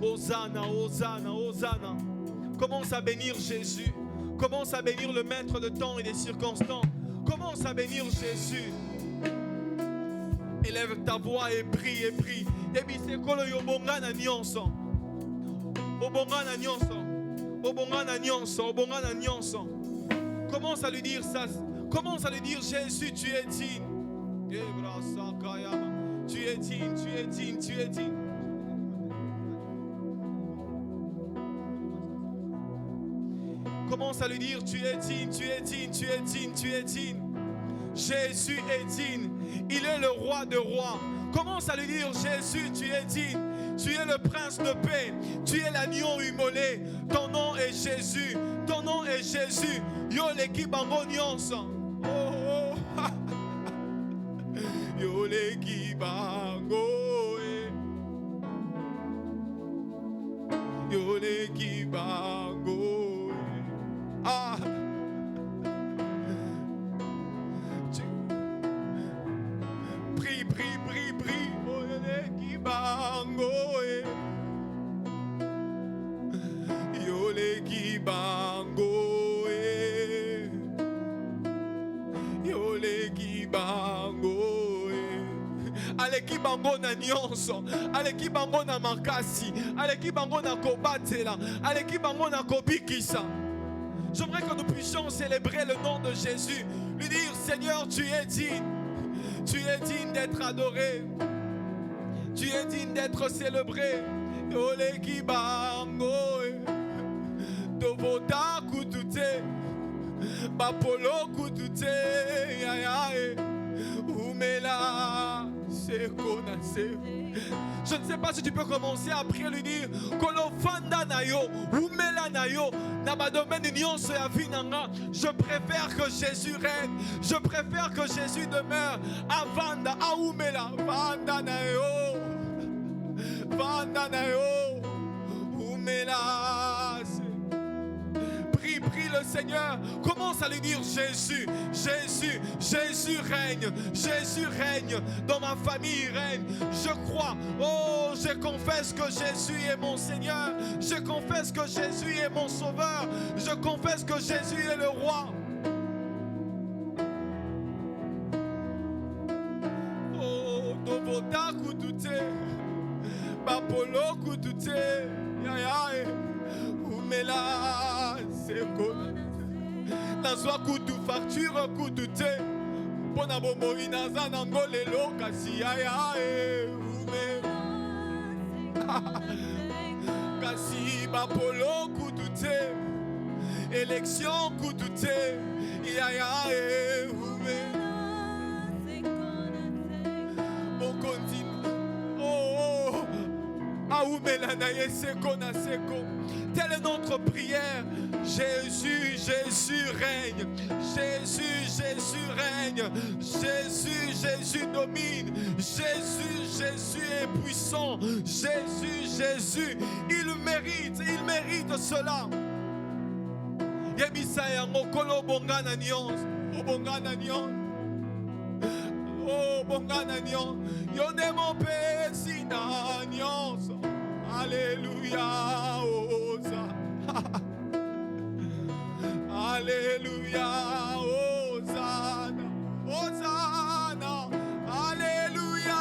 Hosanna, Hosanna, Hosanna. Commence à bénir Jésus. Commence à bénir le maître de temps et des circonstances. Commence à bénir Jésus. Élève ta voix et prie et prie. Ebisekolo yobongana nyonso. Obongana nyonso. Obongana nyonso. Obongana nyonso. Commence à lui dire ça. Commence à lui dire Jésus, tu es digne. Tu es digne, tu es digne, tu es digne. Commence à lui dire tu es digne, tu es digne, tu es digne, tu es digne. Jésus est digne. Il est le roi de rois. Commence à lui dire Jésus, tu es digne. Tu es le prince de paix. Tu es l'agneau immolé. Ton nom est Jésus. Ton nom est Jésus. Yo l'équipe bango nyonso. Oh, oh. Yo l'équipe bango. Yo l'équipe bango. Ah. Prie, prie, prie, prie. Oh, yo l'équipe bango. Yo l'équipe bango. Yo l'équipe bango. Aleki bango na nyonso, aleki bango na makasi, aleki bango na kobatela, aleki bango na kobikisa. J'aimerais que nous puissions célébrer le nom de Jésus, lui dire Seigneur, tu es digne d'être adoré, tu es digne d'être célébré. Oleki bango, dovota kutute, bapolo kutute, yayae, umela. Je ne sais pas si tu peux commencer à prier, lui dire Kolofanda nayo, umela nayo, nabadomaine nyonso ya vinanga. Je préfère que Jésus règne, je préfère que Jésus demeure. Avanda, aumela, vanda nayo, vanda nayo, umela. Prie, prie le Seigneur. Commence à lui dire Jésus, Jésus, Jésus règne. Jésus règne. Dans ma famille, il règne. Je crois. Oh, je confesse que Jésus est mon Seigneur. Je confesse que Jésus est mon Sauveur. Je confesse que Jésus est le Roi. Oh, Dovota Kutute. Bapolo Kutute. Yaya. Umela. Nazwa kutu facture kutu te pona bomoi naza nango lelo kasi aya ume kasi bapolo kutu te élection kutu te aya ume mon continue oh aumela na yeseko na seko. Telle est notre prière. Jésus, Jésus règne. Jésus, Jésus règne. Jésus, Jésus domine. Jésus, Jésus est puissant. Jésus, Jésus, il mérite cela. Yebisaya mokolo bongana nyons. O bongana nyons. Oh bongana nyons. Yone mon pesi na nyons. Alléluia, Hosanna. Alléluia, Hosanna. Hosanna. Alléluia,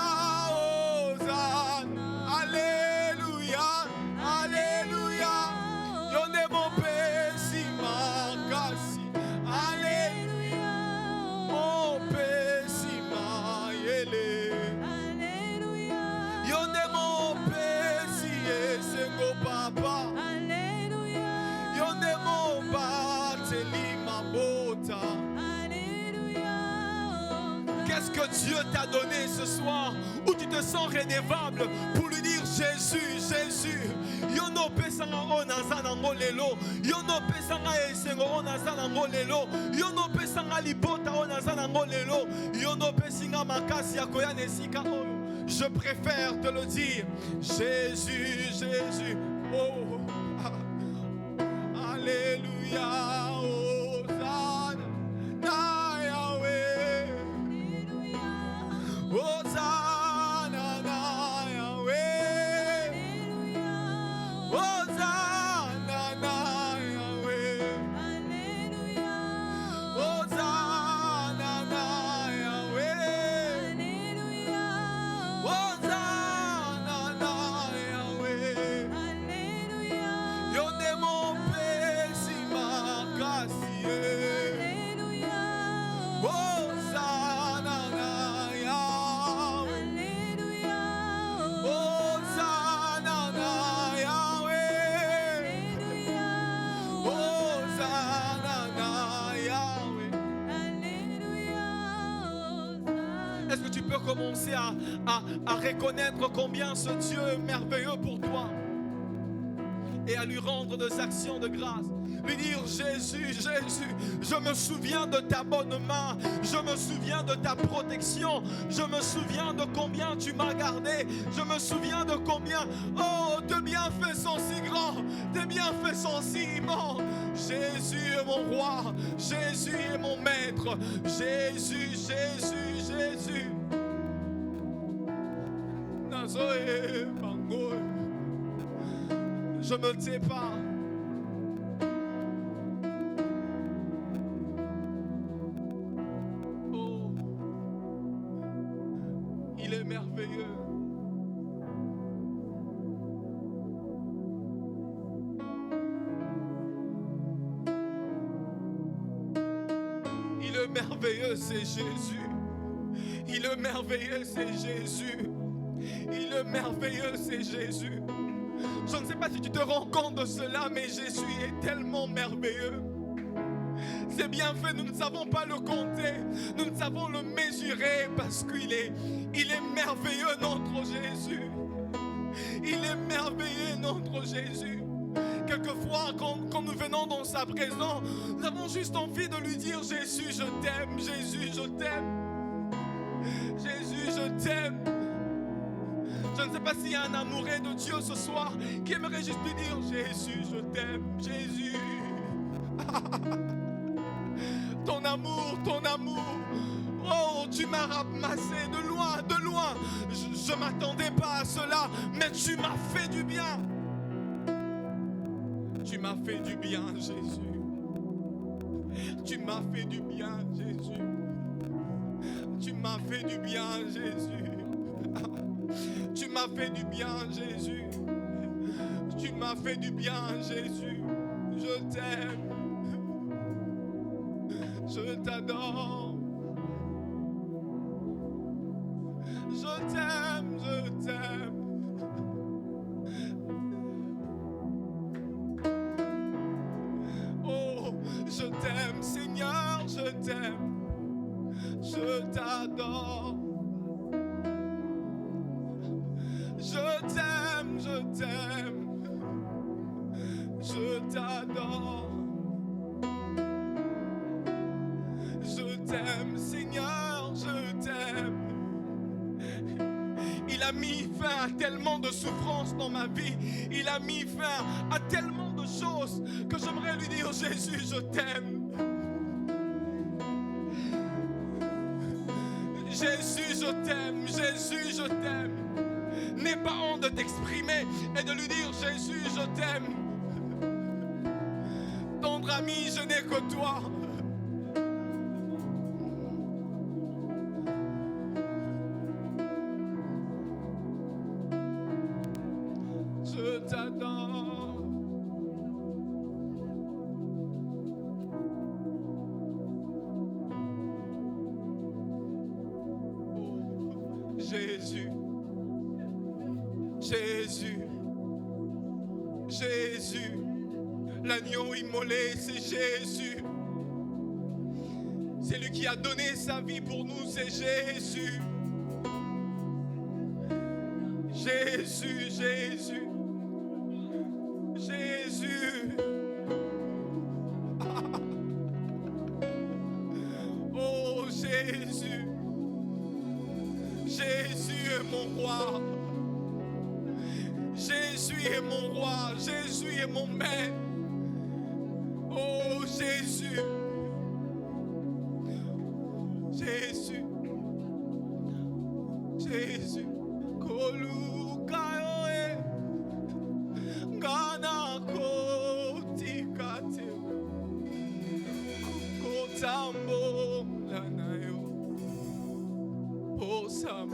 Hosanna. Alléluia. Alléluia. Yone mon pesi makasi. Alléluia. Mon pesi mayele. Alléluia. Yone mon pesi esengo papa. Alléluia. Yone mon bateli mabota. Alléluia. Qu'est-ce que Dieu t'a donné ce soir où tu te sens redevable pour lui dire Jésus, Jésus. Yono pesanga onaza nango lelo. Yono pesanga esengo onaza nango lelo. Yono pesanga libota onaza nango lelo. Yono pesinga makasi akoya nesika oyo. Je préfère te le dire. Jésus, Jésus. Oh. Alléluia. Hosanna. Na Yahweh. Hosanna na Yahweh. commencer à reconnaître combien ce Dieu est merveilleux pour toi. Et à lui rendre des actions de grâce. Lui dire: Jésus, Jésus, je me souviens de ta bonne main. Je me souviens de ta protection. Je me souviens de combien tu m'as gardé. Je me souviens de combien, oh, tes bienfaits sont si grands. Tes bienfaits sont si immenses. Jésus est mon roi. Jésus est mon maître. Jésus, Jésus, Jésus. Nazoé, Bango. Je ne me tais pas. Oh, il est merveilleux. Il est merveilleux, c'est Jésus. Il est merveilleux, c'est Jésus. Il est merveilleux, c'est Jésus. Je ne sais pas si tu te rends compte de cela, mais Jésus est tellement merveilleux. Ses bienfaits, nous ne savons pas le compter, nous ne savons le mesurer, parce qu'il est merveilleux, notre Jésus. Il est merveilleux, notre Jésus. Quelquefois, quand nous venons dans sa présence, nous avons juste envie de lui dire: Jésus, je t'aime, Jésus, je t'aime. Jésus, je t'aime. Je ne sais pas s'il y a un amoureux de Dieu ce soir qui aimerait juste lui dire: Jésus, je t'aime, Jésus. Ton amour, oh, tu m'as ramassé de loin, de loin. Je ne m'attendais pas à cela, mais tu m'as fait du bien. Tu m'as fait du bien, Jésus. Tu m'as fait du bien, Jésus. Tu m'as fait du bien, Jésus. Tu m'as fait du bien, Jésus. Tu m'as fait du bien, Jésus. Je t'aime. Je t'adore. Je t'aime, je t'aime. Oh, je t'aime, Seigneur, je t'aime. Je t'adore. Je t'aime, je t'aime, je t'adore. Je t'aime, Seigneur, je t'aime. Il a mis fin à tellement de souffrances dans ma vie. Il a mis fin à tellement de choses que j'aimerais lui dire: Jésus, je t'aime. Jésus, je t'aime. Jésus, je t'aime. N'aie pas honte de t'exprimer et de lui dire: Jésus, je t'aime. Tendre ami, je n'ai que toi. Je t'adore. Oh, Jésus. Jésus, Jésus, l'agneau immolé, c'est Jésus. C'est lui qui a donné sa vie pour nous, c'est Jésus. Jésus, Jésus, Jésus. Oh Jésus, Jésus est mon roi. Jésus est mon roi, Jésus est mon maître. Oh Jésus, Jésus, Jésus. Kolukayoe, Gana kotikate, Kotambo lanayo, Posam.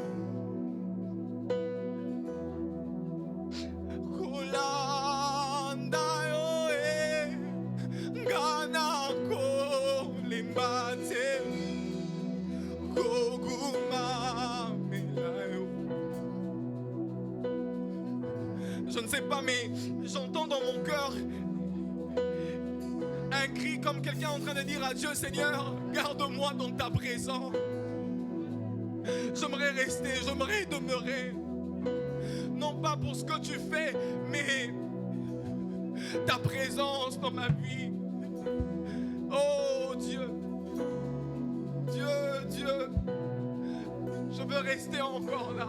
Je ne sais pas, mais j'entends dans mon cœur un cri comme quelqu'un en train de dire à Dieu: Seigneur, garde-moi dans ta présence. J'aimerais rester, j'aimerais demeurer. Non pas pour ce que tu fais, mais ta présence dans ma vie. Oh Dieu, Dieu, Dieu, je veux rester encore là.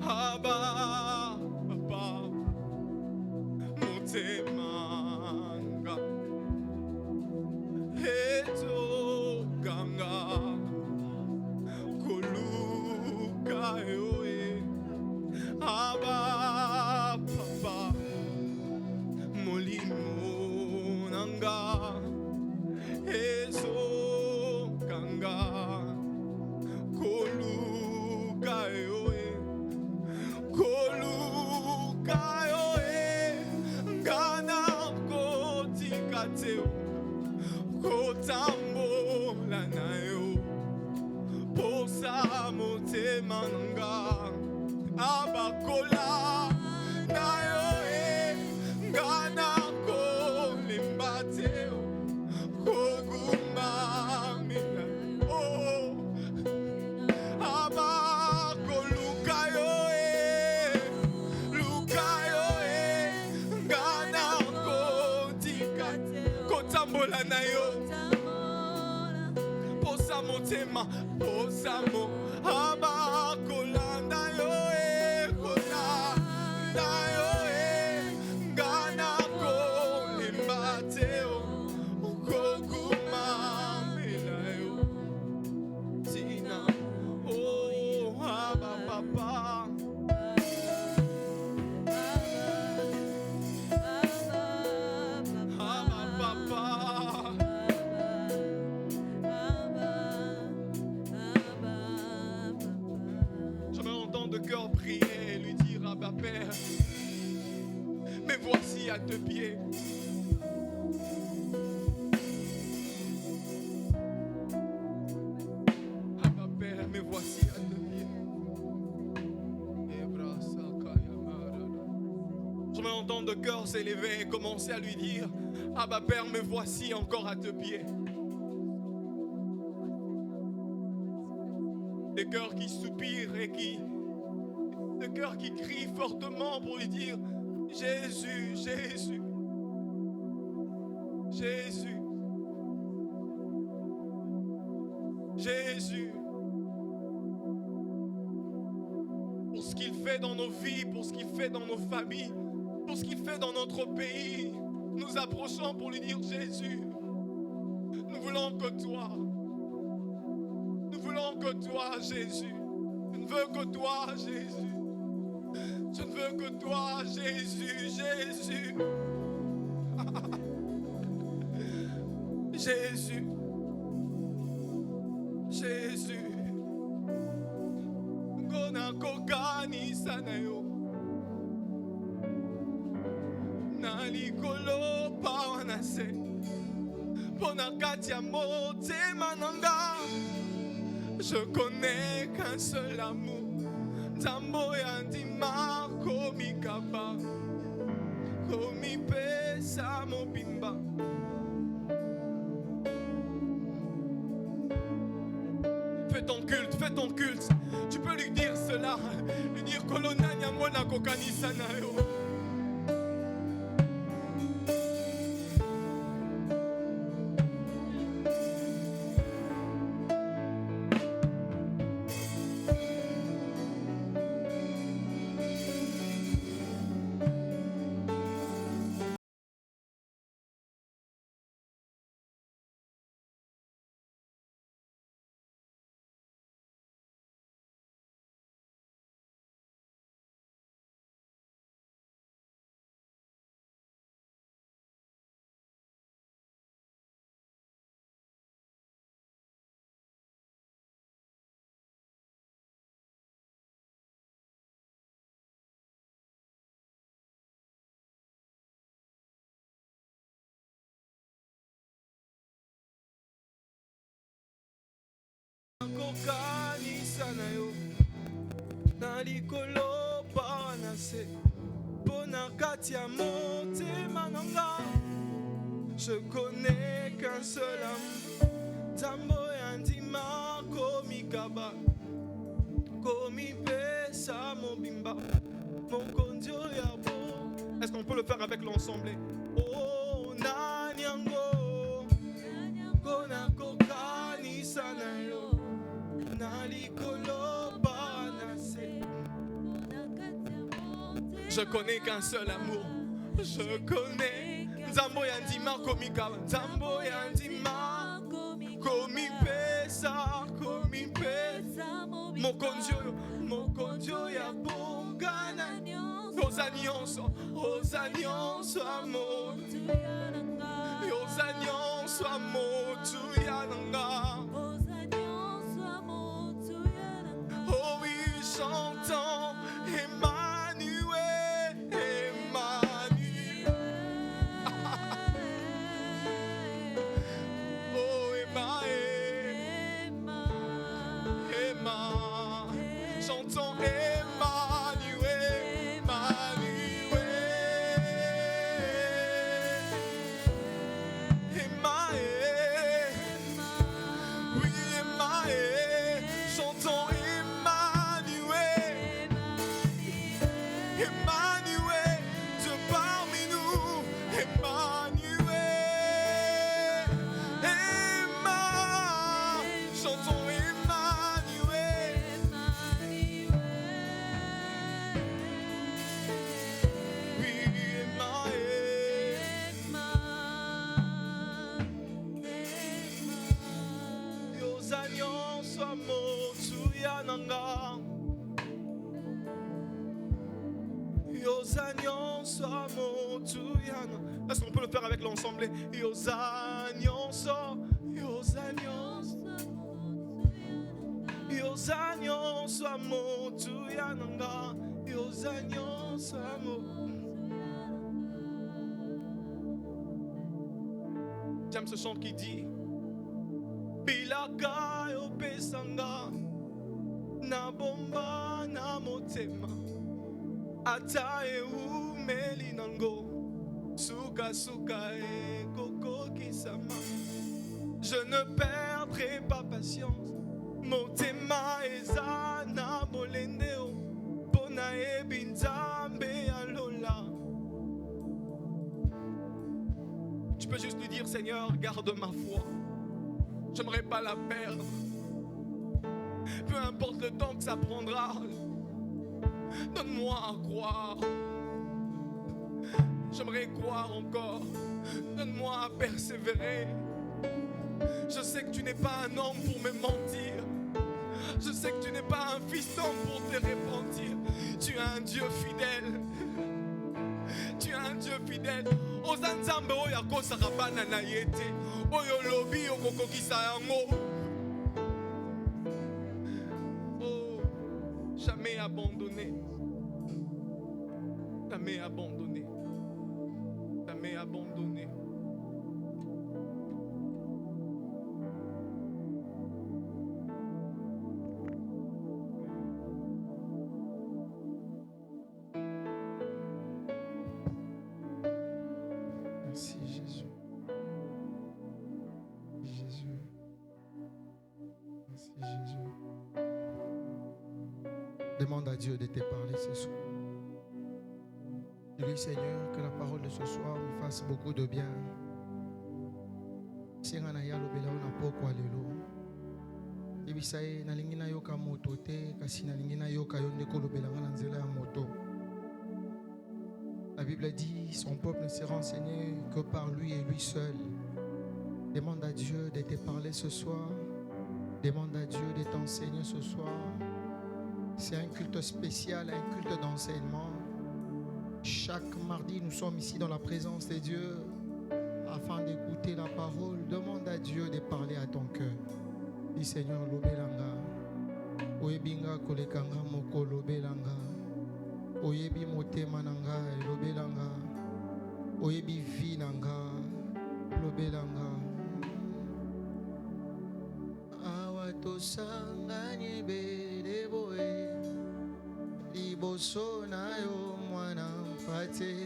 Abba, Papa, Motemanga, Eto Ganga, Koluka Eoe, Abba, Papa, Molimo Nanga, Ezo Ganga, Koluka Eoe. Kotambola nayo posa motema nanga abakola nayo ngana ko limbateo koguma mina oh abakoluka lukayo ngana ko tikate kotambola nayo motema posamo abakolanda yo kolanda yo ngana ko limbateo kokuma melayo tina oh aba papa de cœur prier et lui dire Abba Père, me voici à tes pieds. Abba Père, me voici à tes pieds. Je vais entendre de cœur s'élever et commencer à lui dire Abba Père, me voici encore à tes pieds. Des cœurs qui soupirent et le cœur qui crie fortement pour lui dire Jésus, Jésus, Jésus, Jésus. Pour ce qu'il fait dans nos vies, pour ce qu'il fait dans nos familles, pour ce qu'il fait dans notre pays, nous approchons pour lui dire Jésus, nous voulons que toi. Nous voulons que toi, Jésus. Je ne veux que toi, Jésus. Je ne veux que toi, Jésus, Jésus. Jésus. Jésus. Ngona kokani sanayo. Nalikolo pawanase. Ponakatia motema nanga. Je connais qu'un seul amour. Tambo yandima komi kaba komi pesa mobimba. Fais ton culte. Tu peux lui dire cela, lui dire kolona nyamona kokanisa nayo. Kokanisa nayo nalikolo panase ponakati ya motema nanga. Je connais qu'un seul amour. Tambo yandima likaba komi pesa mobimba mokondio ya bo. Est-ce qu'on peut le faire avec l'ensemble? Oh nanyango kona kokani sana yo nalikolo banase. Je connais qu'un seul amour. Je connais Nzambo yandima komika Nzambo yandima komi pesa mokondio ya bongana oza nyonso amotu yananga. Oh oui, j'entends Emmanuel. Oh Emmanuel, j'entends Emmanuel. Oui Emmanuel, j'entends Emmanuel. Emmanuel, Dieu parmi nous. Emmanuel, chantons Emmanuel. Oui, Emmanuel. Yozanyon swamotu yananga. Yozanyon swamotu yananga. Est-ce qu'on peut le faire avec l'ensemble? Yozanyon swamotu yananga. Yozanyon swamotu. J'aime ce chant qui dit Bilaka yo pesanga na bomba na motema ata eu melinango suka e koko kisama. Je ne perdrai pas patience motema eza na bolendeo pona ebinzambe alola. Tu peux juste lui dire Seigneur, garde ma foi. J'aimerais pas la perdre. Peu importe le temps que ça prendra. Donne-moi à croire. J'aimerais croire encore. Donne-moi à persévérer. Je sais que tu n'es pas un homme pour me mentir. Je sais que tu n'es pas un fiston pour te repentir. Tu es un Dieu fidèle. Tu es un Dieu fidèle. Ozanzambe oya kosa rabana na yete. Oyo lobi okokokisa yango. Oh, jamais abandonné. Jamais abandonné. Jamais abandonné. Merci Jésus. Merci Jésus. Demande à Dieu de te parler ce soir. Dis-lui Seigneur que la parole de ce soir me fasse beaucoup de bien. Sengana ya lobela na poko alelo. Ebisaye nalingi na yoka moto te kasi nalingi na yoka yo ndeko lobela na nzela ya moto. La Bible dit son peuple ne sera enseigné que par lui et lui seul. Demande à Dieu de te parler ce soir. Demande à Dieu de t'enseigner ce soir. C'est un culte spécial, un culte d'enseignement. Chaque mardi, nous sommes ici dans la présence de Dieu afin d'écouter la parole. Demande à Dieu de parler à ton cœur. Dis Seigneur, lobelanga. Oebinga kolekanga moko lobelanga. Oyebi motema nanga lobelanga. Oyebi vi nanga lobelanga. Awa tosanga nyebele boe. Liboso na yo mwana mpate.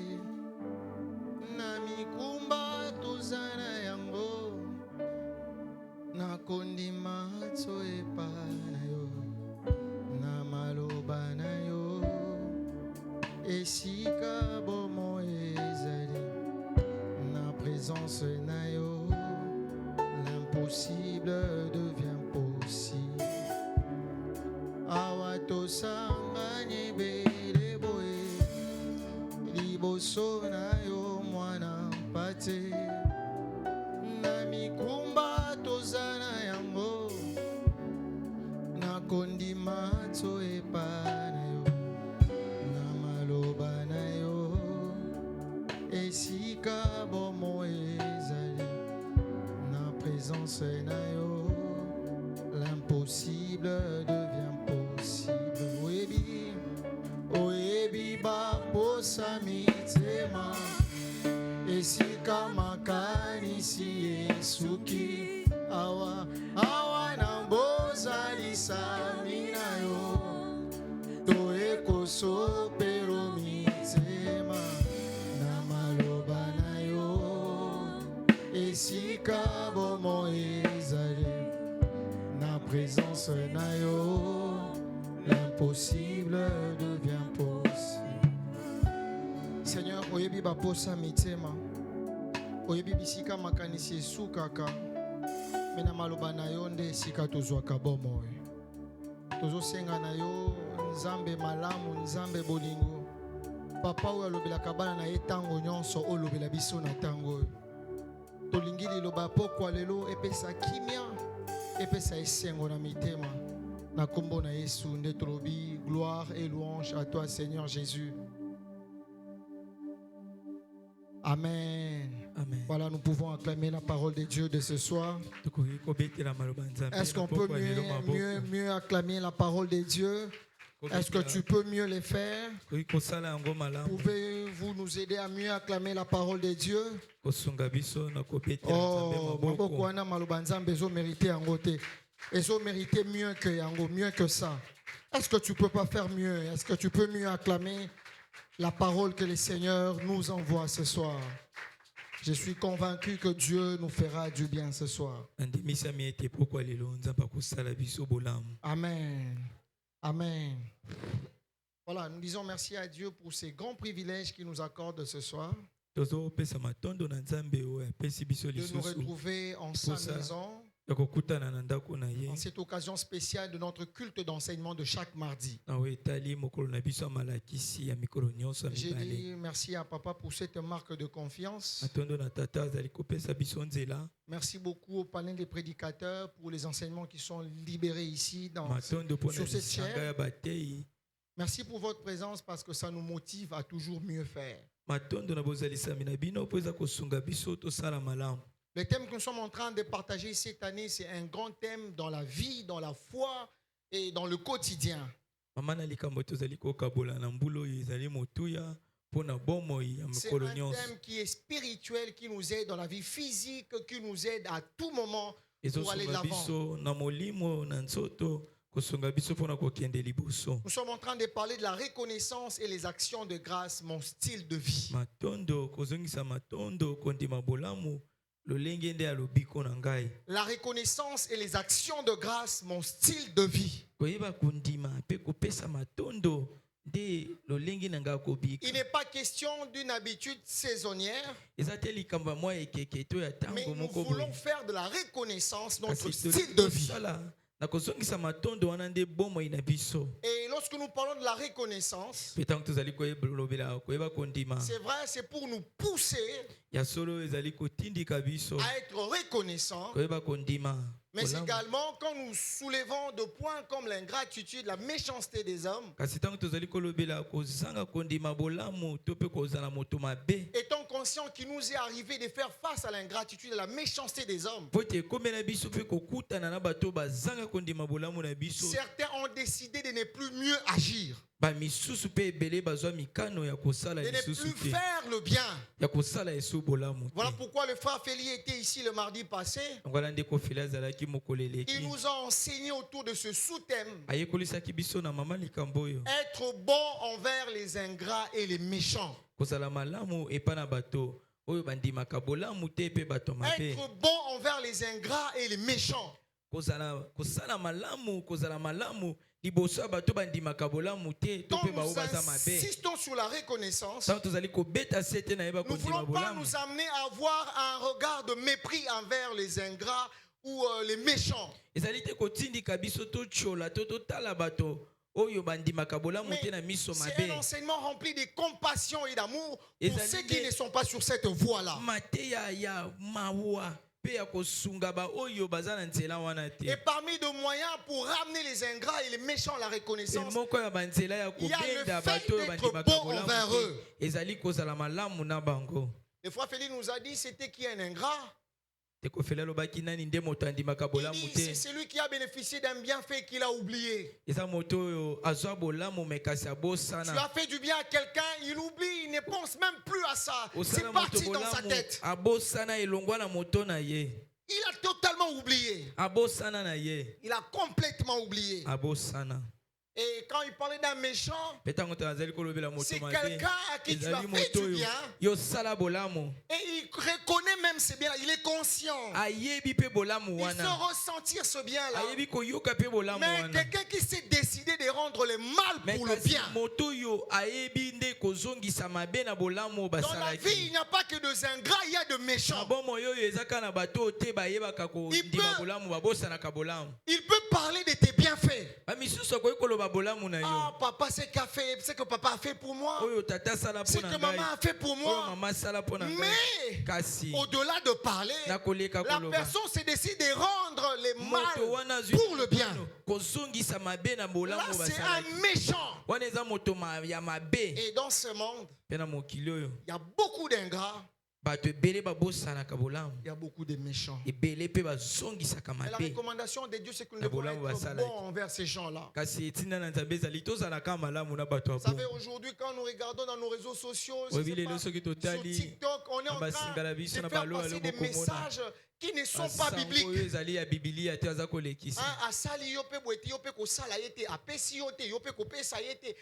Na mikumba tozana yango. Na nakondima tsoepa na yo na maloba na yo esika bomo ezali na présence na yo l'impossible devient possible awa tosangani bele boye liboso na yo mwana mpate na mikumba tozana yango nakondima tsoepa na yo na maloba na yo esika bomo ezali na présence na yo l'impossible devient possible oyebi oyebi baposa mitema esika makanisi esuki awa awa na bozalisami na yo to ekosopelo mitema na maloba na yo esika bomo ezali na présence na yo l'impossible devient possible. Seigneur, oyebi baposa mitema oyebi bisika makanisi esukaka mena maloba na yo nde esika tozwaka bomo tozosenga na yo nzambe malamu nzambe bolingo papa oyo alobelaka bana na ye ntango nyonso olobela biso na ntango oyo tolingi liloba pokwa lelo epesa kimia epesa esengo na mitema na kombo na Yesu nde tolobi gloire et louange à toi Seigneur Jésus. Amen. Amen. Voilà, nous pouvons acclamer la parole de Dieu de ce soir. Est-ce qu'on peut mieux acclamer la parole de Dieu? Est-ce que tu peux mieux le faire? Pouvez-vous nous aider à mieux acclamer la parole de Dieu? Oh, Mabokwana Malobanzambe ezo mérité yango te. Ezo mérité mieux que yango, mieux que ça. Est-ce que tu peux pas faire mieux? Est-ce que tu peux mieux acclamer la parole que le Seigneur nous envoie ce soir? Je suis convaincu que Dieu nous fera du bien ce soir. Amen. Amen. Voilà, nous disons merci à Dieu pour ces grands privilèges qu'il nous accorde ce soir. De nous retrouver en sa maison. En cette occasion spéciale de notre culte d'enseignement de chaque mardi. J'ai dit merci à papa pour cette marque de confiance. Merci beaucoup au panel des prédicateurs pour les enseignements qui sont libérés ici sur cette chaire. Merci pour votre présence parce que ça nous motive à toujours mieux faire. Le thème que nous sommes en train de partager cette année, c'est un grand thème dans la vie, dans la foi et dans le quotidien. C'est un thème qui est spirituel, qui nous aide dans la vie physique, qui nous aide à tout moment pour aller de l'avant. Nous sommes en train de parler de la reconnaissance et les actions de grâce, mon style de vie. La reconnaissance et les actions de grâce, mon style de vie. Il n'est pas question d'une habitude saisonnière, mais nous voulons faire de la reconnaissance notre style de vie. Et lorsque nous parlons de la reconnaissance, c'est vrai, c'est pour nous pousser à être reconnaissants. Mais également, quand nous soulevons de points comme l'ingratitude, la méchanceté des hommes, étant conscient qu'il nous est arrivé de faire face à l'ingratitude et la méchanceté des hommes, certains ont décidé de ne plus mieux agir, de ne plus faire le bien. Voilà pourquoi le frère Félix était ici le mardi passé. Il nous a enseigné autour de ce sous-thème: être bon envers les ingrats et les méchants. Être bon envers les ingrats et les méchants. kosala malamu kozala malamu liboso ya bato bandimaka bolamu te to Quand pe nous baobaza mabe insistons sur la reconnaissance, tant tozali kobeta sete na yeba nous ne kondima voulons pas bolamu nous amener à avoir un regard de mépris envers les ingrats ou les méchants. ezali te kotindika biso totyola to totala bato oyo bandimaka bolamu Mais te na miso c'est mabe un enseignement rempli de compassion et d'amour Et pour ça ceux dit qui des- ne sont pas sur cette voie-là. mateya ya mawa pe ya kosunga ba oyo baza na nzela wana te Et parmi de moyens pour ramener les ingrats et les méchants à la reconnaissance, moko ya banzela ya il y a le kobenda fait bato oyo d'être bandimaka bon bolamu envers te eux. ezali kozala malamu na bango le frère Félix nous a dit c'était qui un ingrat. tekofela alobaki nani nde moto andimaka Il bolamu dit te c'est celui qui a bénéficié d'un bienfait qu'il a oublié. eza moto oyo azwa bolamu me kasi Tu abosana as fait du bien à quelqu'un, il oublie, il ne pense même plus à ça. C'est osala moto parti dans sa bolamu tête. abosana elongwa na moto na ye Il a totalement oublié. abosana na ye Il a complètement oublié. abosana Et quand il parlait d'un méchant, mpe ntango to azali kolobela moto c'est mabe quelqu'un à qui tu as ezali fait moto du oyo bien. yosala bolamu Et il reconnaît même ce bien, il est conscient. ayebi mpe bolamu Il wana peut ressentir ce bien-là. ayebi koyoka mpe bolamu Mais wana quelqu'un qui s'est décidé de rendre le mal me pour le kasi bien. moto oyo ayebi nde kozongisa mabe na bolamu oyo Dans la vie, basalaki il n'y a pas que de ingrats, il y a de na méchants. bomoi oyo eza kaka na bato oyo te bayebaka kondima peut- bolamu babosanaka bolamu Il peut parler de tes bienfaits. bamisusu akoki koloba bolamu na yo Ah, papa, c'est ce que papa a fait pour moi. oyo tata asala Ce mpo que na maman ngai a fait pour oyo moi. mama asala mpo na ngai Mais, kasi au-delà de parler, na koleka la koloba personne s'est décidé de rendre les moto wana mal azwi pour le bien. mikono kozongisa mabe na Là, bolamu oyo c'est basalaki un méchant. wana eza moto ya mabe Et dans ce monde, mpe na mokili oyo il y a beaucoup d'ingrats, bato ebele babosanaka bolamu il y a beaucoup de méchants. ebele mpe bazongisaka Et la mabe recommandation de Dieu, c'est que nous La devons bolamu être basala. bons envers ces gens-là. kasi etinda na nzambe ezali tozalaka malamu na bato ya Vous savez, bongo aujourd'hui, quand nous regardons dans nos réseaux sociaux, je oyebi sais pas, lelo soki sur totali TikTok, on est en train basingala biso de na faire balo passer alo des bokomona messages qui ne sont pas basango bibliques. oyo ezali ya bibilia te aza kolekisa Asali yo pe boete yo pe kosala ye te, apesi yo te, yo pe kopesa ye te.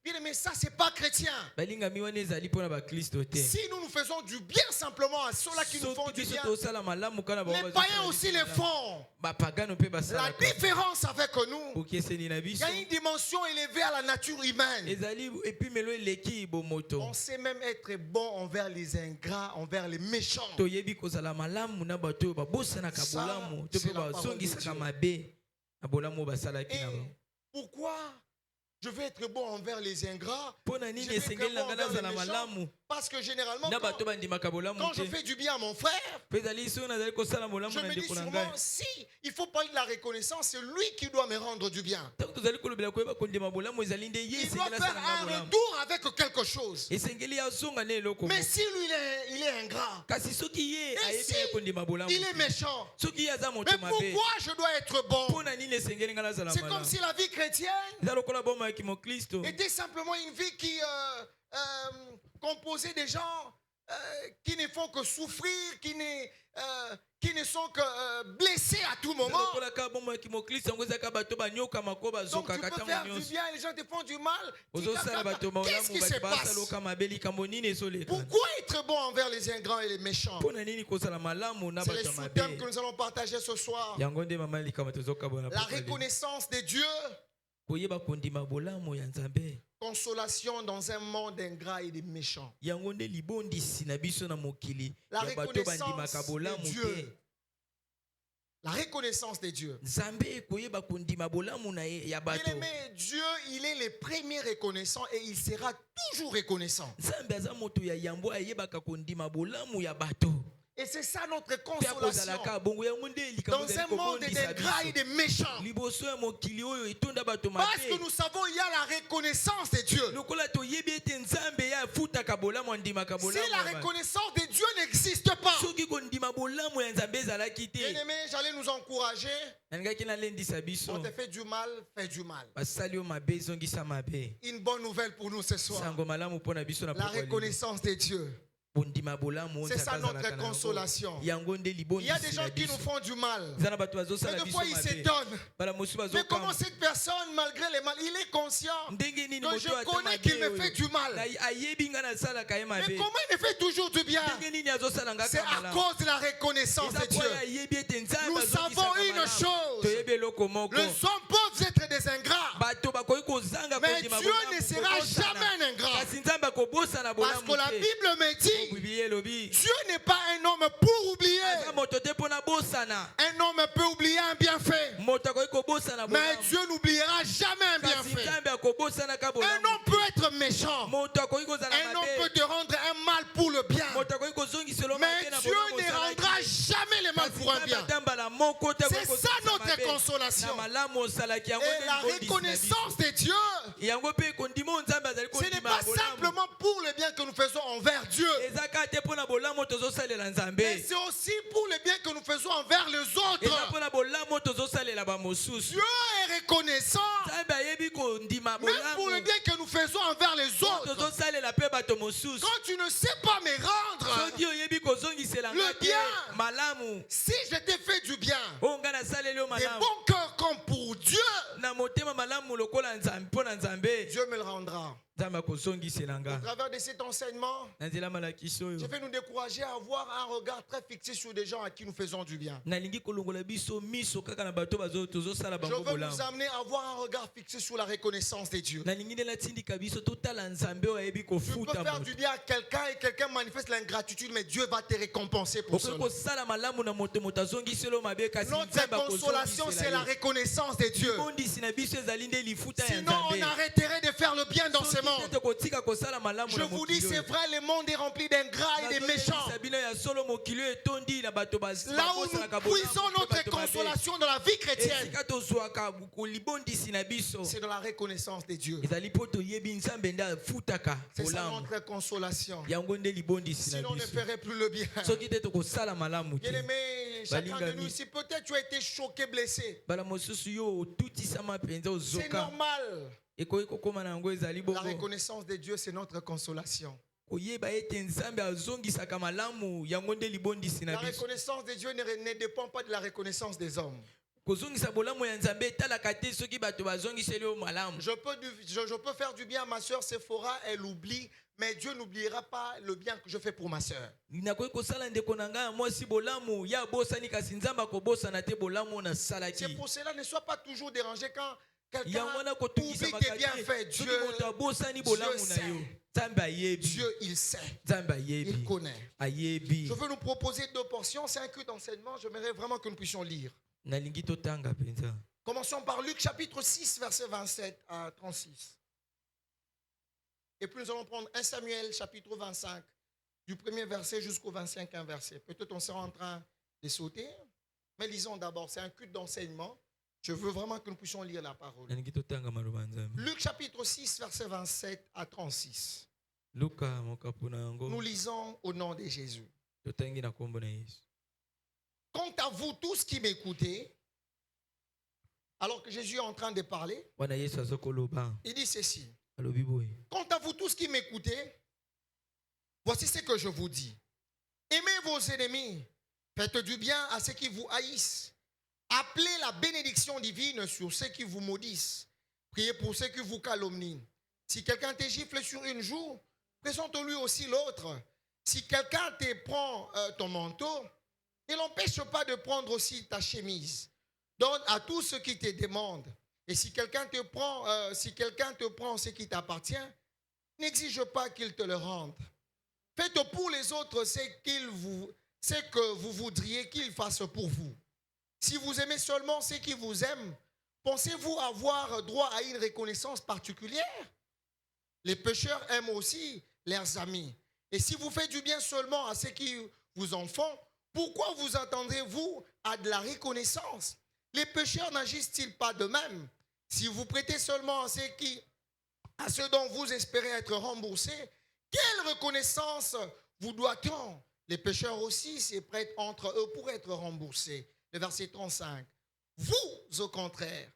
Bien aimé, ça c'est pas chrétien. balingami wana ezali mpo na baklisto te Si nous nous faisons du bien simplement à ceux-là qui nous font soki du biso bien, tosala malamu kana les païens aussi le font. bapagano mpe La basalaka différence avec nous, okeseni na il biso y a une dimension élevée à la nature humaine. ezali epimelo eleki bomoto On sait même être bon envers les ingrats, envers les méchants. toyebi kozala malamu na bato oyo babosanaka Ça, bolamu to c'est mpe la parole de bazongisaka Dieu. mabe na bolamu oyo basalaki na Et bango pourquoi je vais être bon envers les ingrats? mpo na Je nini vais être esengeli na bon ngai envers les nazala méchants. malamu Parce que généralement, na quand, bato bandimaka bolamu quand je te fais du bien à mon frère, mpe ezali soki nazali kosala bolamu je na me dis ndeko na ngai sûrement, si il faut parler de la reconnaissance, c'est lui qui doit me rendre du bien. ntango tozali kolobela koyeba kondima bolamu ezali nde ye Il doit esengeli faire asala nga un bolamu retour avec quelque chose. esengeli azonga nde eloko Mais moko si lui, il est ingrat, kasi soki ye et ayebi si ye kondima bolamu il est te, méchant, soki ye aza mais moto mabe pourquoi je dois être bon? mpo na nini esengeli ngai nazala C'est comme malamu si la vie chrétienne eza lokola boma ya kimoklisto était simplement une vie qui composait des gens qui ne font que souffrir, qui ne sont que blessés à tout eza moment. lokola kaka boma ya kimoklisto yango ezaka bato banyokama ko Donc tu bazokaka peux ntango faire du nyonso bien, les gens te font du mal. Tu dis, ozosala bato qu'est-ce malamu qui se bato passe? basaloka mabe likambo nini ezoleka Pourquoi être bon envers les ingrats et les méchants? mpo na nini kozala malamu na C'est bato les ya sous-thèmes mabe que nous allons partager ce soir. yango nde mama likambo tozokabona La reconnaissance de Dieu, koyeba kondima bolamu ya nzambe consolation dans un monde ingrat et de méchants. yango nde libondisi na biso na mokili La ya bato reconnaissance bandimaka de bolamu te Dieu. La reconnaissance de Dieu. nzambe koyeba kondima bolamu na ye ya bato Bien-aimé, Dieu, il est le premier reconnaissant et il sera toujours reconnaissant. nzambe aza moto ya yambo ayebaka kondima bolamu ya bato Et c'est ça notre mpe consolation. akozalaka bongo yango nde likambo Dans ezali un monde kobondisa d'ingrats et biso de méchants. liboso ya mokili oyo etonda bato Parce que mabe nous savons, il y a la reconnaissance de Dieu. lokola toyebi ete nzambe ye afutaka bolamu andimaka Si bolamu la ya bato. reconnaissance de Dieu n'existe pas, soki kondima bolamu ya nzambe ezalaki te bien-aimé, j'allais nous encourager. nalingaki nalendisa biso On te fait du mal, fais du mal. basali yo mabe ezongisa mabe Une bonne nouvelle pour nous ce soir. sango malamu mpo na biso na La pokwa lelo. reconnaissance de Dieu. C'est ça notre consolation. Il y a des gens qui nous font du mal. Mais des fois, ils s'étonnent. Mais comment cette personne, malgré les mal, il est conscient que je connais qu'il me fait du mal. Mais comment il me fait toujours du bien? C'est à cause de la reconnaissance de Dieu. Nous savons une chose. Nous sommes pauvres êtres des ingrats. Mais Dieu ne sera jamais un ingrat. Parce que la Bible me dit, Dieu n'est pas un homme pour oublier. Un homme peut oublier un bienfait. Mais Dieu n'oubliera jamais un bienfait. Un homme peut être méchant. Un homme peut te rendre un mal pour le bien. Mais Dieu ne rendra jamais le mal pour un bien. C'est ça notre consolation. Et la reconnaissance de Dieu, ce n'est pas simplement pour le bien que nous faisons envers Dieu, mais c'est aussi pour le bien que nous faisons envers les autres. Dieu est reconnaissant même pour le bien que nous faisons envers les autres. Quand tu ne sais pas me rendre le bien, si je t'ai fait du bien de bon cœur comme pour Dieu, Dieu me le rendra. Au travers de cet enseignement, je vais nous décourager à avoir un regard très fixé sur des gens à qui nous faisons du bien. Je veux nous amener à avoir un regard fixé sur la reconnaissance de Dieu. Tu peux faire du bien à quelqu'un et quelqu'un manifeste l'ingratitude, mais Dieu va te récompenser pour cela. Notre consolation, c'est la reconnaissance de Dieu. Sinon, on arrêterait de faire le bien dans ce monde. Je vous dis, c'est vrai, le monde est rempli d'ingrats et de méchants. Là où nous puisons notre consolation dans la vie chrétienne, c'est dans la reconnaissance de Dieu. C'est ça notre consolation. Sinon, on ne ferait plus le bien. Bien-aimé, chacun de nous ici, peut-être tu as été choqué, blessé. C'est normal. La reconnaissance de Dieu, c'est notre consolation. La reconnaissance de Dieu ne dépend pas de la reconnaissance des hommes. Je peux faire du bien à ma soeur Sephora, elle oublie, mais Dieu n'oubliera pas le bien que je fais pour ma soeur. C'est pour cela, ne sois pas toujours dérangé quand quelqu'un oublie tes bienfaits. Dieu, il sait. Il connaît. Je veux nous proposer 2 portions. C'est un culte d'enseignement. J'aimerais vraiment que nous puissions lire. Commençons par Luc chapitre 6, verset 27 à 36. Et puis nous allons prendre 1 Samuel chapitre 25, du premier verset jusqu'au 25e verset. Peut-être on sera en train de sauter, mais lisons d'abord. C'est un culte d'enseignement. Je veux vraiment que nous puissions lire la parole. Luc chapitre 6, verset 27 à 36. Nous lisons au nom de Jésus. Quant à vous tous qui m'écoutez, alors que Jésus est en train de parler, il dit ceci. Quant à vous tous qui m'écoutez, voici ce que je vous dis. Aimez vos ennemis, faites du bien à ceux qui vous haïssent. Appelez la bénédiction divine sur ceux qui vous maudissent. Priez pour ceux qui vous calomnient. Si quelqu'un te gifle sur une joue, présente-lui aussi l'autre. Si quelqu'un te prend ton manteau, ne l'empêche pas de prendre aussi ta chemise. Donne à tous ceux qui te demandent. Et si quelqu'un te prend ce qui t'appartient, n'exige pas qu'il te le rende. Faites pour les autres ce que vous voudriez qu'ils fassent pour vous. Si vous aimez seulement ceux qui vous aiment, pensez-vous avoir droit à une reconnaissance particulière? Les pécheurs aiment aussi leurs amis. Et si vous faites du bien seulement à ceux qui vous en font, pourquoi vous attendrez-vous à de la reconnaissance? Les pécheurs n'agissent-ils pas de même? Si vous prêtez seulement à ceux dont vous espérez être remboursés, quelle reconnaissance vous doit-on? Les pécheurs aussi se prêtent entre eux pour être remboursés. Le verset 35. Vous, au contraire,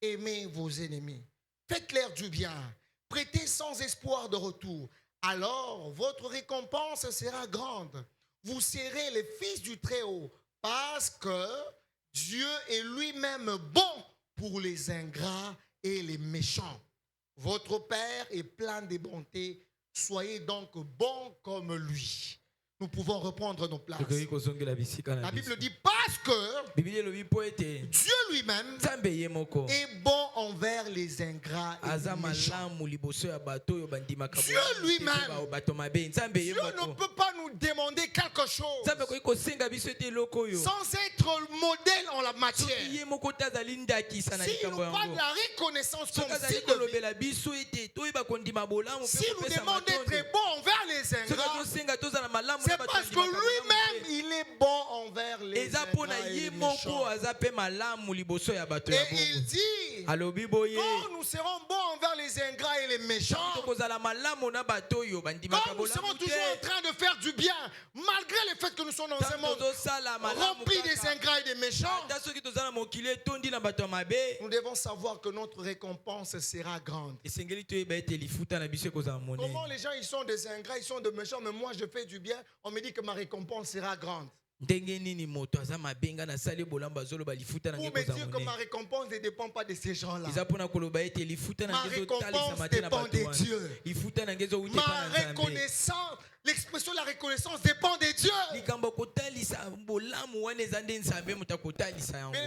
aimez vos ennemis. Faites-leur du bien. Prêtez sans espoir de retour. alors votre récompense sera grande. Vous serez les fils du Très-Haut, parce que Dieu est lui-même bon pour les ingrats et les méchants. Votre Père est plein de bonté. Soyez donc bons comme lui. Nous pouvons reprendre nos places. La Bible dit parce que Dieu lui-même est bon envers les ingrats et les méchants. Dieu lui-même, Dieu ne peut pas nous demander quelque chose sans être modèle en la matière. S'il nous parle de la reconnaissance comme si nous demande d'être bon envers les ingrats, c'est parce que lui-même, il est bon envers les ingrats et les méchants. Et il dit, quand nous serons bons envers les ingrats et les méchants, quand nous serons toujours en train de faire du bien, malgré le fait que nous sommes dans un monde rempli des ingrats et des méchants, nous devons savoir que notre récompense sera grande. Comment les gens ils sont des ingrats, ils sont des méchants, mais moi je fais du bien, on me dit que ma récompense sera grande. Pour me dire que ma récompense ne dépend pas de ces gens-là. Ma récompense dépend de Dieu. Ma reconnaissance, l'expression de la reconnaissance dépend de Dieu.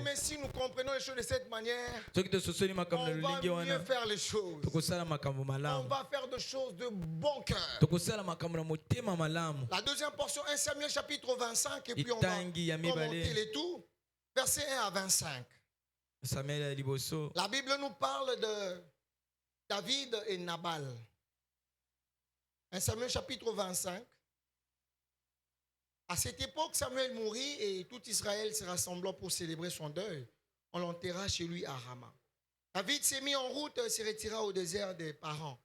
Mais si nous comprenons les choses de cette manière, on va mieux faire les choses. On va faire des choses de bon cœur. La deuxième portion, 1 Samuel chapitre 25, et puis on va commenter les tout. Verset 1 à 25. La Bible nous parle de David et Nabal. 1 Samuel chapitre 25. À cette époque, Samuel mourit et tout Israël se rassembla pour célébrer son deuil. On l'enterra chez lui à Rama. David s'est mis en route et se retira au désert des Parans.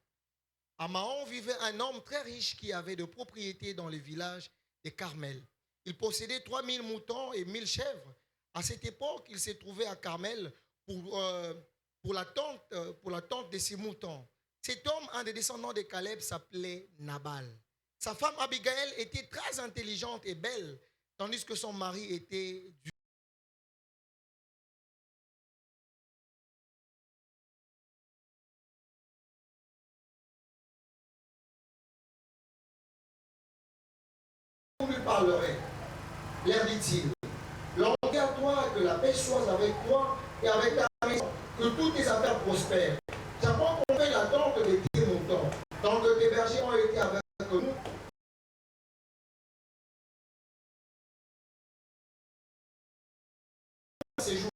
À Maon vivait un homme très riche qui avait de propriétés dans le village de Carmel. Il possédait 3000 moutons et 1000 chèvres. À cette époque, il s'est trouvé à Carmel pour la tente de ses moutons. Cet homme, un des descendants de Caleb, s'appelait Nabal. Sa femme Abigail était très intelligente et belle, tandis que son mari était du lui parlerait. Leur dit-il, longue à toi, que la paix soit avec toi et avec ta maison, que toutes tes affaires prospèrent. J'apprends qu'on fait la tente de tes moutons, tant que tes bergers ont été avec nous. Ces jours.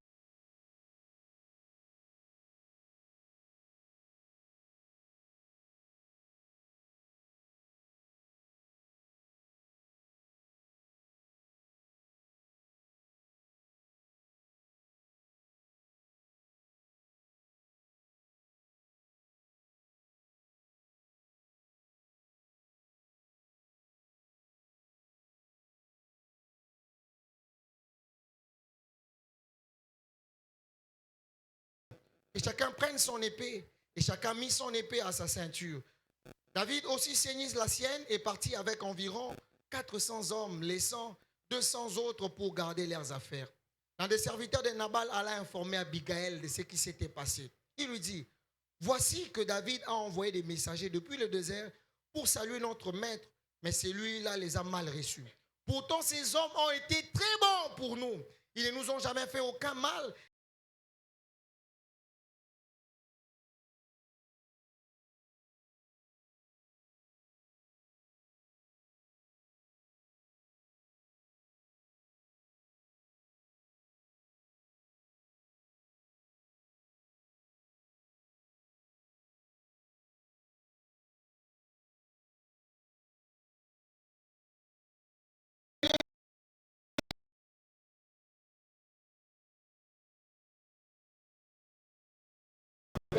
Et chacun prenne son épée, et chacun mit son épée à sa ceinture. David aussi ceignit la sienne et partit avec environ 400 hommes, laissant 200 autres pour garder leurs affaires. Un des serviteurs de Nabal alla informer Abigail de ce qui s'était passé. Il lui dit, voici que David a envoyé des messagers depuis le désert pour saluer notre maître, mais celui-là les a mal reçus. Pourtant, ces hommes ont été très bons pour nous. Ils ne nous ont jamais fait aucun mal.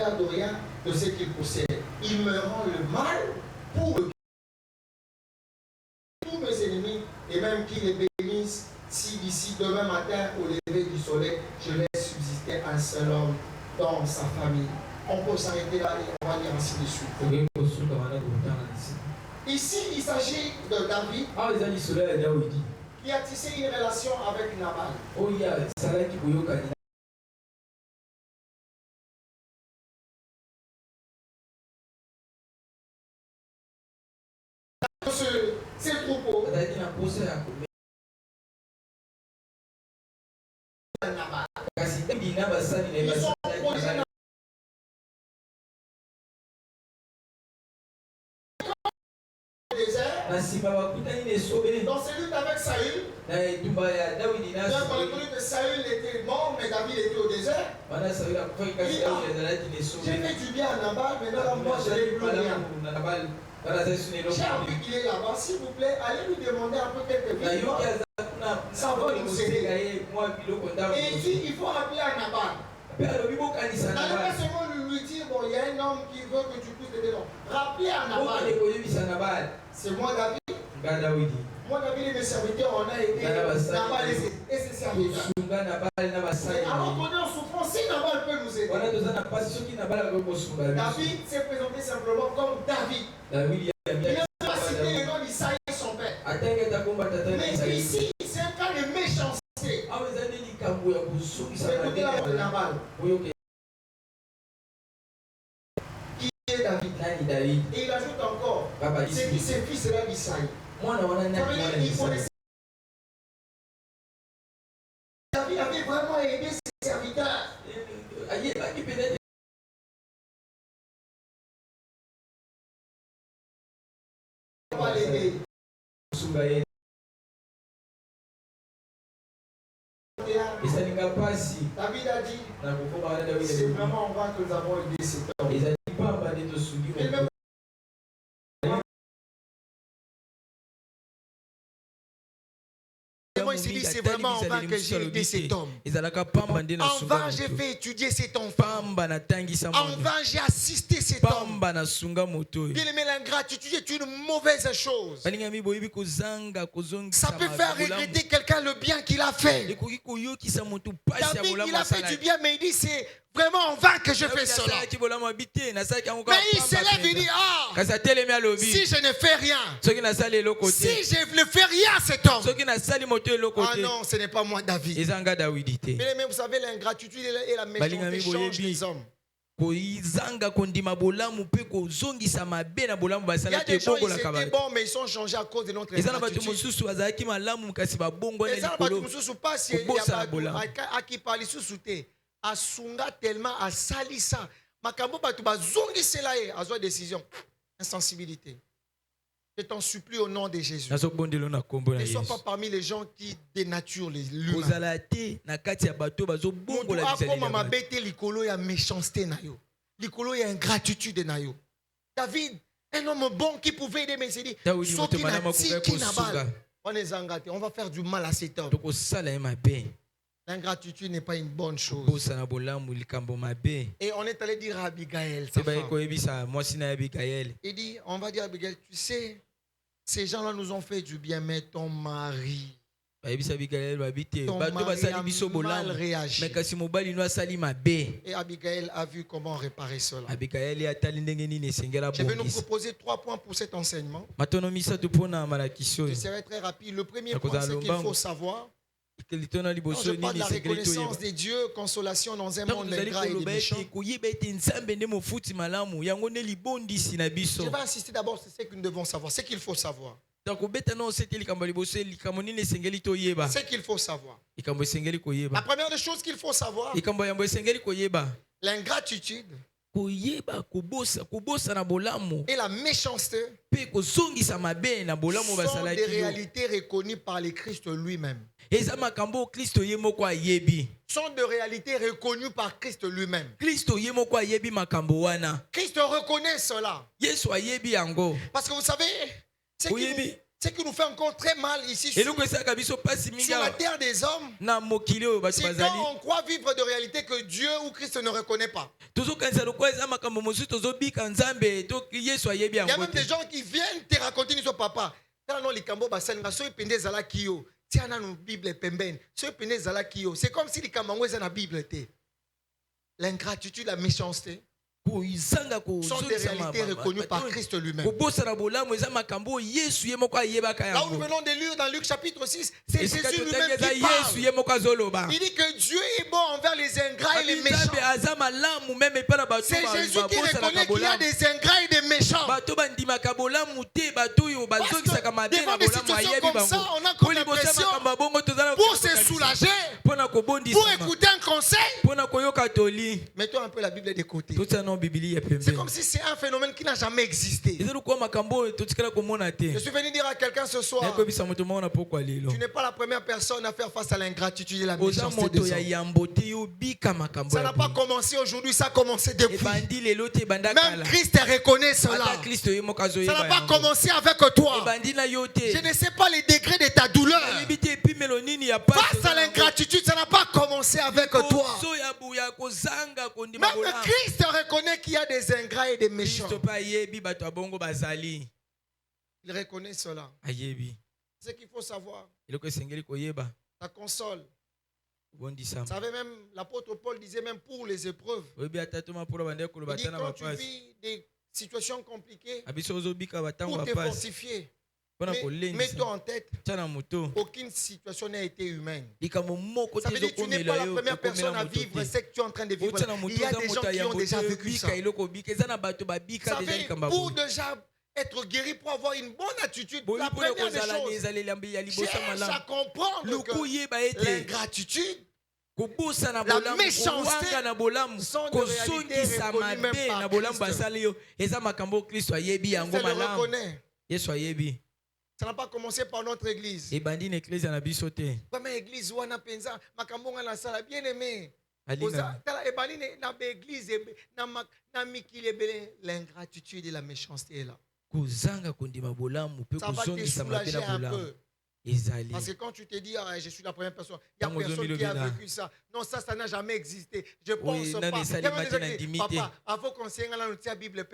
De rien de ce qu'il possède. Il me rend le mal pour tous mes ennemis et même qu'ils les bénissent si d'ici demain matin au lever du soleil je laisse subsister un seul homme dans sa famille. On peut s'arrêter là et on va lire ainsi de suite. Ici, il s'agit de David qui a tissé une relation avec Nabal. Ces troupeaux, Nabal, ils sont posés dans le désert. Dans ces luttes avec Saül, bien connu que Saül était mort, mais David était au désert. J'ai fait du bien à Nabal, mais là, moi, je n'ai plus rien. J'ai envie qu'il est là-bas, s'il vous plaît, allez lui demander un peu quelques victoires. Ça va nous aider. Et ici, il faut rappeler à Nabal. N'allez pas seulement lui dire, bon, il y a un homme qui veut que tu puisses aider. Non. Rappelez à Nabal. C'est moi, David. Moi, David et mes serviteurs, on a aidé Nabal et ses serviteurs. Et alors qu'on est en souffrance, si Nabal peut nous aider. David s'est présenté simplement comme David. Il n'a pas cité le nom d'Isaïe, son père. Mais ici, c'est un cas de méchanceté. Écoutez la voix de Nabal. Qui est David? Et il ajoute encore, c'est qui ses fils là d'Isaïe? David avait vraiment aidé ses serviteurs. On va l'aider. David a dit, c'est vraiment en vain que nous avons aidé cet homme. Il s'est dit, c'est vraiment en vain que j'ai aidé cet homme. En vain, j'ai fait étudier cet enfant. En vain, j'ai assisté cet homme. Bien aimé, l'ingratitude est une mauvaise chose. Ça peut faire regretter quelqu'un le bien qu'il a fait. David, il a fait du bien, mais il dit, c'est vraiment en vain que je fais cela. Mais il se lève et dit, si je ne fais rien, si je ne fais rien à cet homme, ah non, ce n'est pas moi, David. Mais vous savez, l'ingratitude et la méchanceté changent les hommes. Il y a des gens qui étaient bons, mais ils sont changés à cause de notre ingratitude. Asunga tellement à salisa makambo batu bazongisela ye azwa décision insensibilité. Je t'en supplie au nom de Jésus. Ne sois pas parmi les gens qui dénaturent l'humain. Likolo ya méchanceté na yo. Likolo ya ingratitude na yo. David, un homme bon qui pouvait aider, mais il s'est dit, on va faire du mal à cet homme. L'ingratitude n'est pas une bonne chose. Et on est allé dire à Abigail, sa femme. Il dit, on va dire à Abigail, tu sais, ces gens-là nous ont fait du bien, mais ton mari a mal réagi. Et Abigail a vu comment réparer cela. Je vais nous proposer 3 points pour cet enseignement. Je serai très rapide. Le premier point, c'est qu'il faut savoir. Quand je parle de la reconnaissance des dieux, consolation dans un monde ingrat et des méchants, je vais insister d'abord sur ce que nous devons savoir, ce qu'il faut savoir. Ce qu'il faut savoir. La première des choses qu'il faut savoir, l'ingratitude et la méchanceté sont des réalités reconnues par le Christ lui-même. Sont de réalités reconnues par Christ lui-même. Christ reconnaît cela. Parce que vous savez, ce qui nous fait encore très mal ici sur la terre des hommes, c'est quand on croit vivre de réalité que Dieu ou Christ ne reconnaît pas. Il y a même des gens qui viennent te raconter une papa. C'est comme si les Kamango étaient dans la Bible. L'ingratitude, la méchanceté sont des réalités reconnues par Christ lui-même. Là où nous venons de lire dans Luc chapitre 6, c'est Jésus lui-même qui parle. Il dit que Dieu est bon envers les ingrats et les méchants. C'est Jésus qui reconnaît qu'il y a des ingrats et des méchants. Parce que devant des situations comme ça, on a comme l'impression, pour se soulager, pour écouter un conseil, mettons un peu la Bible de côté. C'est comme si c'est un phénomène qui n'a jamais existé. Je suis venu dire à quelqu'un ce soir, tu n'es pas la première personne à faire face à l'ingratitude et la méchanceté des hommes. Ça n'a pas commencé aujourd'hui, ça a commencé depuis. Même Christ reconnaît cela. Ça n'a pas commencé avec toi. Je ne sais pas les degrés de ta douleur. Face à l'ingratitude, ça n'a pas commencé avec toi. Même Christ reconnaît qu'il y a des ingrats et des méchants. Il reconnaît cela. Ce qu'il faut savoir, ça console. Vous savez, même l'apôtre Paul disait même pour les épreuves. Il dit quand tu vis des situations compliquées, pour te fortifier, mets-toi en tête, aucune situation n'a été humaine. Ça veut dire que tu n'es pas la première personne à vivre ce que tu es en train de vivre. Il y a des gens qui ont déjà vécu ça. Vous savez, pour déjà être guéri, pour avoir une bonne attitude, la première des choses, cherche à comprendre que l'ingratitude, la méchanceté sont des réalités reconnues même par Christ. Je le reconnais. Ça n'a pas commencé par notre église. Première église, bien aimé. L'ingratitude et la méchanceté est là. Ça va te soulager un peu. Parce que quand tu te dis, je suis la première personne, il n'y a personne qui a vécu ça. Non, ça n'a jamais existé. Je pense pas. Papa, avant qu'on s'y la Bible,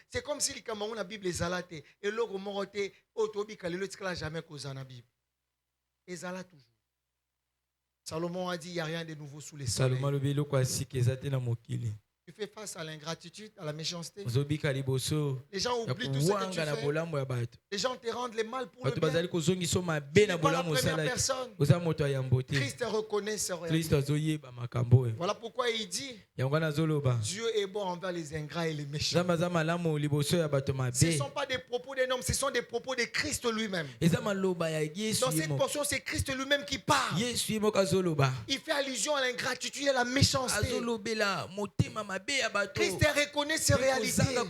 c'est comme si la Bible est zalate. Et l'autre moroté, autobi, le jamais causé la Bible. Et zalate toujours. Salomon a dit, il n'y a rien de nouveau sous les soleils. Tu fais face à l'ingratitude, à la méchanceté. Les gens oublient tout ce que tu fais. Les gens te rendent le mal pour le bien. Tu n'es pas la première personne. Christ reconnaît ce réalité. Voilà pourquoi il dit, Dieu est bon envers les ingrats et les méchants. Ce ne sont pas des propos des hommes, ce sont des propos de Christ lui-même. Dans cette portion, c'est Christ lui-même qui parle. Il fait allusion à l'ingratitude et à la méchanceté. Christ reconnaît ces réalités. Bien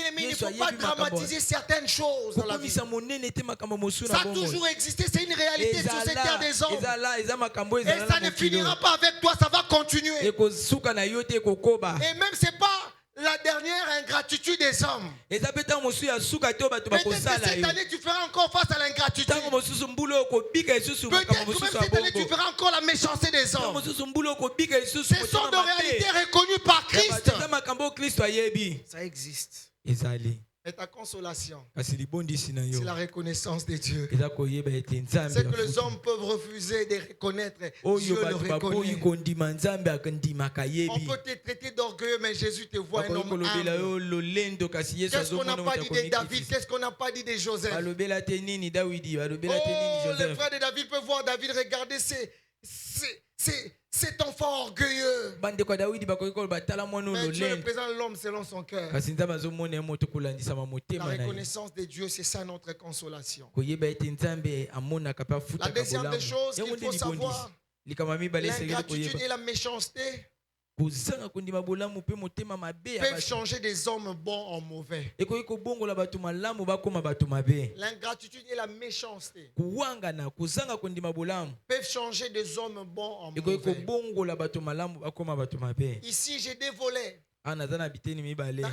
aimé, il ne faut pas dramatiser certaines choses dans la vie. Ça a toujours existé, c'est une réalité sur cette terre des hommes. Et ça ne finira pas avec toi, ça va continuer. Et même c'est pas la dernière ingratitude des hommes. Peut-être que cette année tu feras encore face à l'ingratitude. Peut-être que même cette année tu feras encore la méchanceté des hommes. Ce sont des réalités reconnues par Christ. Ça existe. Et ta consolation, c'est la reconnaissance de Dieu. C'est que les hommes peuvent refuser de reconnaître. Dieu le reconnaît. On peut te traiter d'orgueilleux, mais Jésus te voit un homme humble. Qu'est-ce qu'on n'a pas dit de David? Qu'est-ce qu'on n'a pas dit de Joseph? Oh, le frère de David peut voir David regarder cet enfant orgueilleux. Mais Dieu représente l'homme selon son cœur. La reconnaissance de Dieu, c'est ça notre consolation. La deuxième des choses qu'il faut savoir, l'ingratitude et la méchanceté peuvent changer des hommes bons en mauvais. L'ingratitude et la méchanceté peuvent changer des hommes bons en mauvais. Ici, j'ai des volets. Dans 1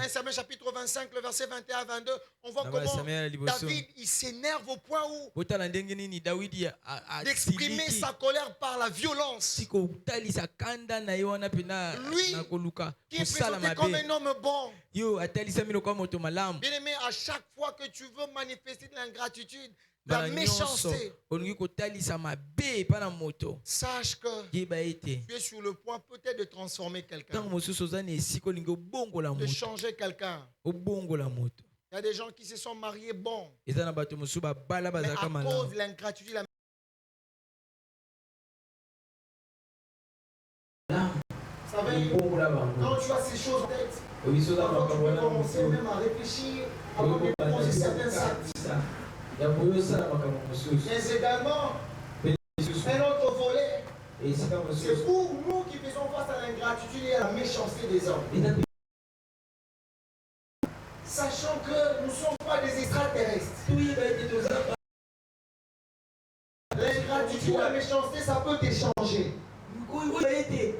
Samuel chapitre 25, le verset 21 à 22, on voit comment David il s'énerve au point où d'exprimer sa colère par la violence. Lui qui est présenté comme un homme bon. Bien aimé, à chaque fois que tu veux manifester de l'ingratitude, la méchanceté. Sache que tu es sur le point peut-être de transformer quelqu'un, de changer quelqu'un. Il y a des gens qui se sont mariés bons, mais à cause de l'ingratitude, quand tu as ces choses en tête, avant tu peux commencer même à réfléchir, avant de poser certains actes. Mais également, un autre volet, c'est pour nous qui faisons face à l'ingratitude et à la méchanceté des hommes. Sachant que nous ne sommes pas des extraterrestres. L'ingratitude et la méchanceté, ça peut t'échanger. Tu étais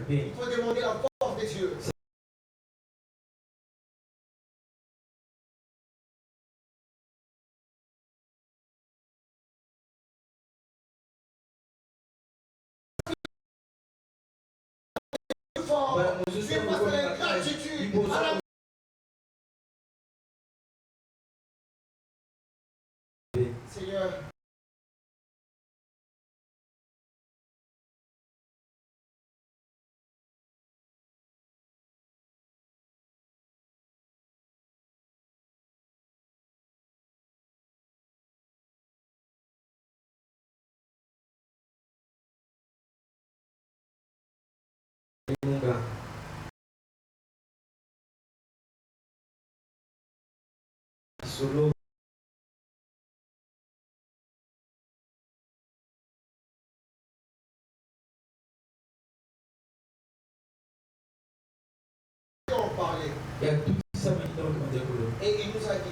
il faut demander la force des Dieu. C'est parce que l'ingratitude à la Seigneur. Solo. On parlait. Il y a tout ça maintenant qui m'a dit. Et il nous a dit.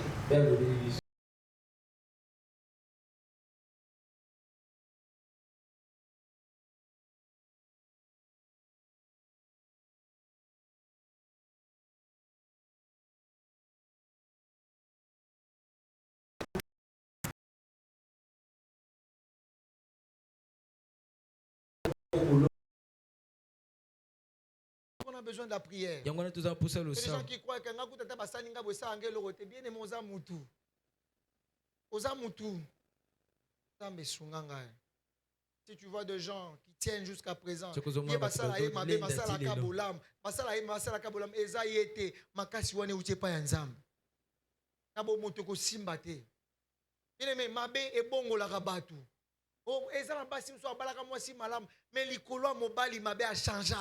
On a besoin de la prière. Il y a des gens qui croient que bien aimé oza mutu. Oza mutu. Si tu vois des gens qui tiennent jusqu'à présent, mais likolo mobali mabe a changé.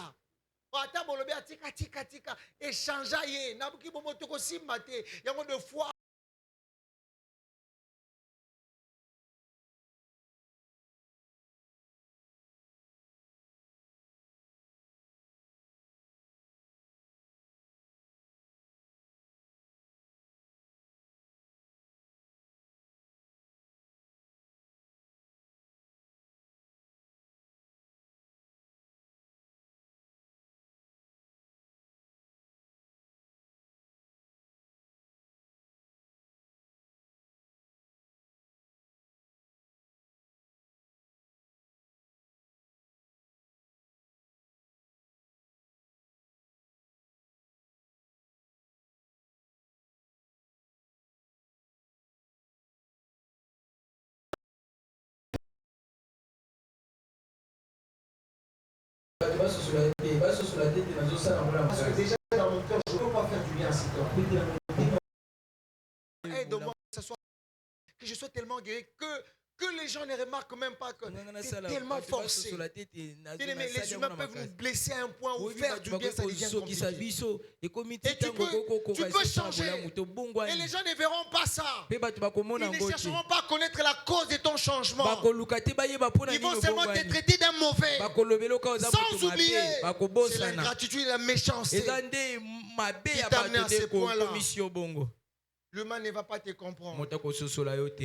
Ata bolobi atika tika tika échanger ye nabuki bomo toko simbate yango de foi. Parce que déjà dans mon cœur, je ne peux pas faire du bien à cet homme. Aide-moi que je sois tellement guéri que que les gens ne remarquent même pas que c'est tellement forcé. Bien-aimé, les humains peuvent nous blesser à un point où faire du bien, ça devient compliqué. Et tu peux changer. Et les gens ne verront pas ça. Ils ne chercheront pas à connaître la cause de ton changement. Ils vont seulement te traiter d'un mauvais. Sans oublier, c'est l'ingratitude et la méchanceté qui t'amène à ce point-là. L'humain ne va pas te comprendre.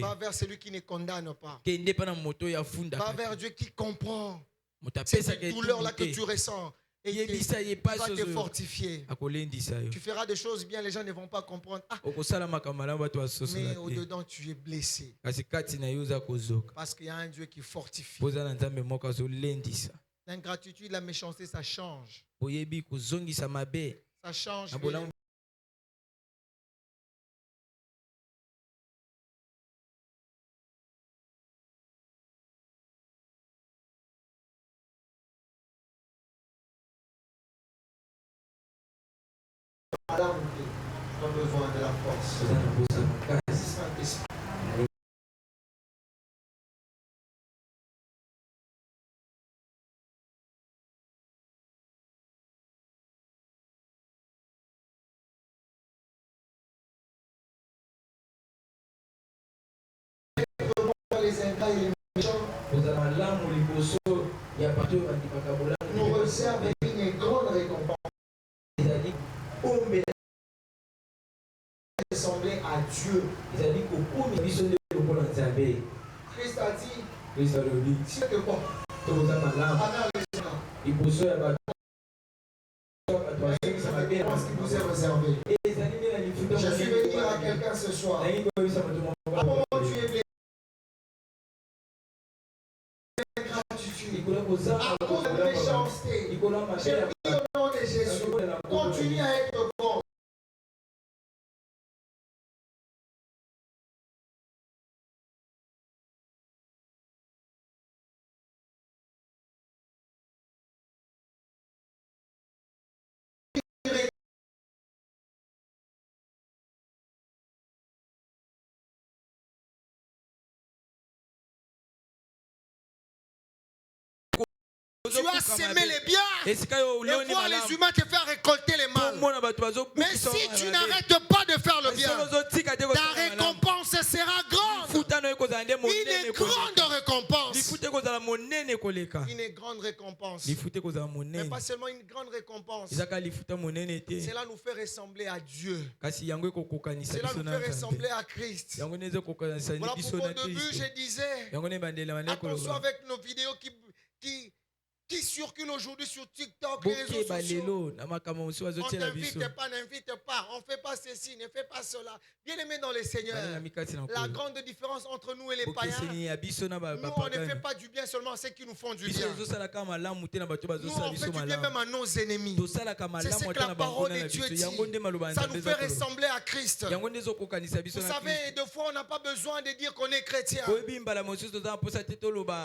Va vers celui qui ne condamne pas. Va vers Dieu qui comprend. C'est cette douleur-là que tu ressens. Et il va te fortifier. Tu feras des choses bien, les gens ne vont pas comprendre. Ah, mais au-dedans, tu es blessé. Parce qu'il y a un Dieu qui fortifie. L'ingratitude, la méchanceté, ça change. Ça change. On a besoin de la force. Les ingrats et les méchants nous réservent une grande récompense. Ressembler à Dieu. Christ a dit, si que bon, ce qui vous est réservé. Je suis venu dire à quelqu'un ce soir. À un moment tu es blessé. À cause de la méchanceté. J'ai pris au nom de Jésus. Continue à être bon. Tu as sémé les biens et voir les humains te faire récolter les mal. Mais si tu n'arrêtes pas de faire le bien, ta récompense sera grande. Une grande récompense. Une grande récompense. Mais pas seulement une grande récompense. Cela nous fait ressembler à Dieu. Cela nous fait ressembler à Christ. Voilà pourquoi au début je disais, attention avec nos vidéos qui circule aujourd'hui sur TikTok, les réseaux sociaux. On t'invite pas, n'invite pas. On ne fait pas ceci, ne fait pas cela. Bien aimé dans le Seigneur, la grande différence entre nous et les païens, nous on ne fait pas du bien seulement à ceux qui nous font du bien. Nous on fait du bien même à nos ennemis. C'est ce que la parole de Dieu dit. Ça nous fait ressembler à Christ. Vous savez, des fois on n'a pas besoin de dire qu'on est chrétien.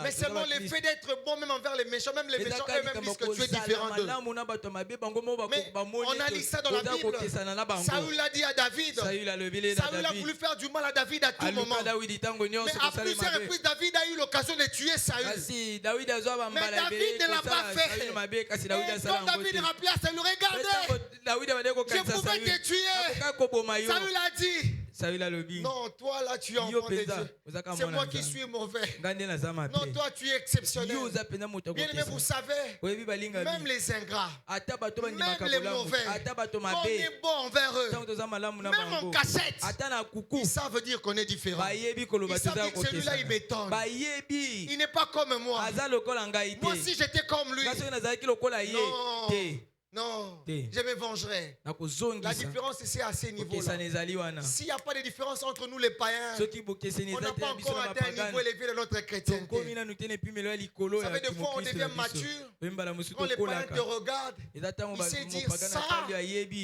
Mais seulement le fait d'être bon même envers les méchants, même les méchants eux-mêmes disent que tu es différent d'eux. Mais on a lu ça dans la Bible. Saül a dit à David. Saül a voulu faire du mal à David à tout moment. Mais à plusieurs reprises, David a eu l'occasion de tuer Saül. Mais David ne l'a pas fait. Et quand David rappelait à Saül, regardez, je pouvais te tuer. Saül a dit, non, toi là tu es enfant de Dieu. C'est moi qui suis mauvais. Non, toi tu es exceptionnel. Bien aimé, vous savez, même les ingrats, même les mauvais, quand on est bon envers eux, même en cachette, ils savent dire qu'on est différent. Ils savent dire que celui-là il m'étonne. Il n'est pas comme moi. Moi si j'étais comme lui, non, je me vengerai. La différence c'est à ces niveaux-là. S'il n'y a pas de différence entre nous les païens, on n'a pas encore atteint un niveau élevé de notre chrétienté. Vous savez, des fois on devient mature, quand les païens te regardent, ils se disent ça,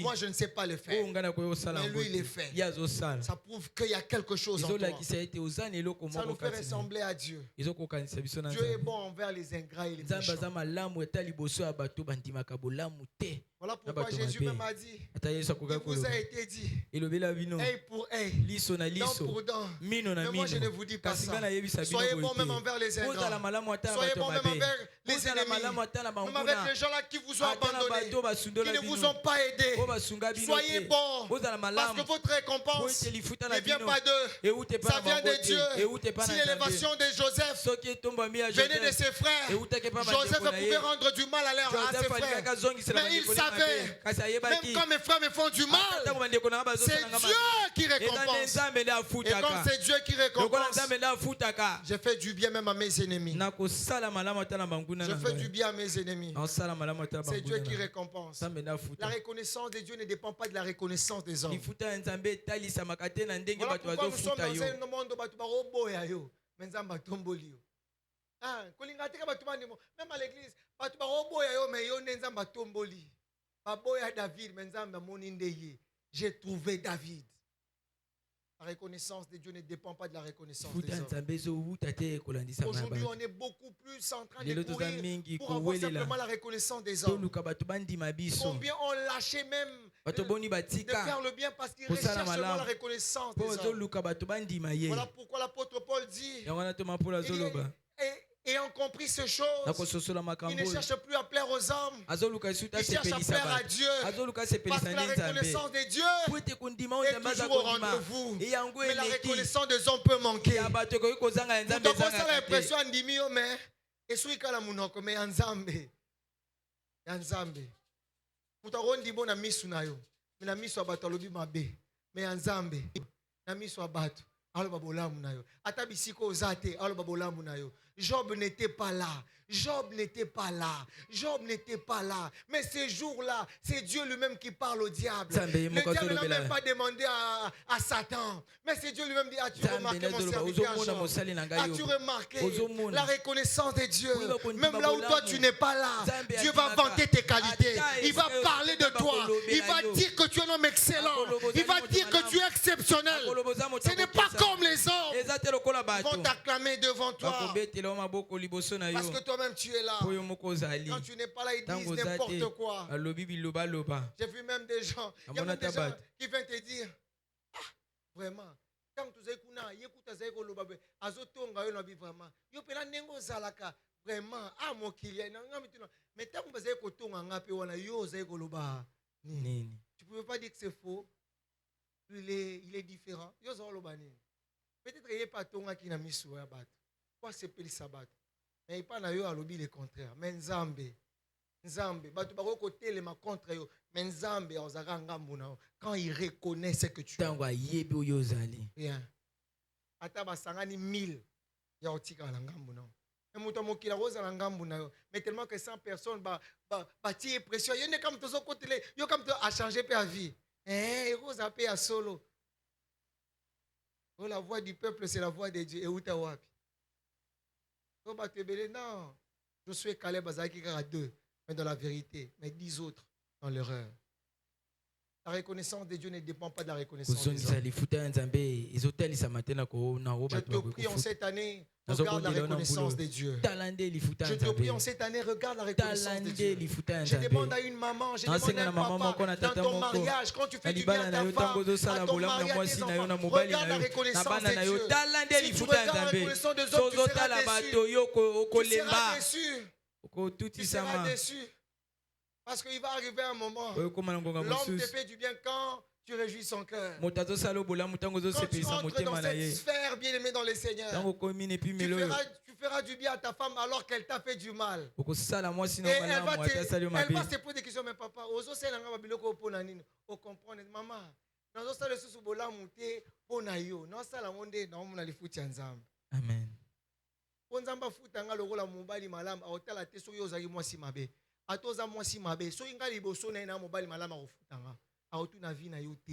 moi je ne sais pas le faire. Mais lui il le fait. Ça prouve qu'il y a quelque chose en toi. Ça nous fait ressembler à Dieu. Dieu est bon envers les ingrats et les méchants. te. Voilà pourquoi Jésus même a dit, il vous a été dit, œil pour œil, dent pour dent. Mais moi je ne vous dis pas ça. Soyez bons même envers les ingrats. Soyez bons même envers les ennemis. Même avec les gens là qui vous ont abandonné, qui ne vous ont pas aidé. Soyez bons. Parce que votre récompense ne vient pas d'eux. Ça vient de Dieu. Si l'élévation de Joseph venait de ses frères, Joseph pouvait rendre du mal à ses frères. Mais il savait, même quand mes frères me font du mal, c'est Dieu qui récompense. Et comme c'est Dieu qui récompense, je fais du bien même à mes ennemis. Je fais du bien à mes ennemis. C'est Dieu qui récompense. La reconnaissance de Dieu ne dépend pas de la reconnaissance des hommes. Voilà pourquoi nous sommes dans un monde où même à l'église, j'ai trouvé David. La reconnaissance de Dieu ne dépend pas de la reconnaissance des hommes. Aujourd'hui, on est beaucoup plus en train de courir pour avoir simplement la reconnaissance des hommes. Combien ont lâché même de faire le bien parce qu'ils recherchent seulement la reconnaissance des hommes. Voilà pourquoi l'apôtre Paul dit, ayant compris ces choses, il ne cherche plus à plaire aux hommes, il cherche à plaire à Dieu. Parce que la reconnaissance de Dieu est toujours au rendez-vous. Mais la reconnaissance des hommes peut manquer. Vous avez l'impression mais mais Nzambe. Mutarondi bona misu nayo. Na misu abato alobi mabe. Mais Nzambe. Na misu abato. Alo babolamu nayo. Ata bisiko ozate alo babolamu nayo. Job n'était pas là. Job n'était pas là. Job n'était pas là. Mais ce jour-là, c'est Dieu lui-même qui parle au diable. Le diable n'a même pas demandé à Satan. Mais c'est Dieu lui-même qui dit, as-tu remarqué mon serviteur Job? As-tu remarqué la reconnaissance de Dieu? Même là où toi tu n'es pas là, Dieu va vanter tes qualités. Il va parler de toi. Il va dire que tu es un homme excellent. Il va dire que tu es exceptionnel. Ce n'est pas comme les hommes. Ils vont t'acclamer devant toi. Parce que toi-même tu es là. Quand tu n'es pas là, ils disent n'importe quoi. J'ai vu même des gens, il y a même des gens qui viennent te dire, ah, vraiment, quand tu es là, vraiment, ah, mon client, mais tant que tu es tu ne peux pas dire que c'est faux. Il est différent. Peut-être qu'il n'y a pas de temps qui n'a mis sur la batte. Pourquoi c'est pas le sabbat? Mais il parle à l'objet le contraire. Mais Nzambe, batu bako côté les ma contre yo. Mais Nzambe ozaka ngambuna quand il reconnaît ce que tu es. Bien. Ata basangani 1000 ya otika la ngambuna. Mais muto mokila roza la ngambuna yo. Mais tellement que 100 personnes ba tirer pression. Yo ne comme tozo côté yo comme to a changé pa vie. Roza pe a solo. Oh, la voix du peuple c'est la voix de Dieu. Et où ta wapi? Non, je suis Caleb Azaki à 2, mais dans la vérité, mais 10 autres dans l'erreur. La reconnaissance de Dieu ne dépend pas de la reconnaissance des hommes. Je te prie en cette année, regarde la reconnaissance de Dieu. Je te prie en cette année, regarde la reconnaissance de Dieu. Je demande à une maman, je demande à un papa, dans ton mariage, quand tu fais du bien à ta femme, à ton mari, à tes enfants, regarde la reconnaissance de Dieu. Si tu regardes la reconnaissance des hommes, tu seras déçu. Tu seras déçu. Parce qu'il va arriver un moment, l'homme te fait du bien quand tu réjouis son cœur. Quand tu entres dans cette sphère bien-aimée dans le Seigneur, tu feras du bien à ta femme alors qu'elle t'a fait du mal. Et elle va se poser des questions, mais papa, on comprend, maman, Amen. Atoza mwasi mabe so inga liboso na mobali malama kofutanga aotuna vie na yo te.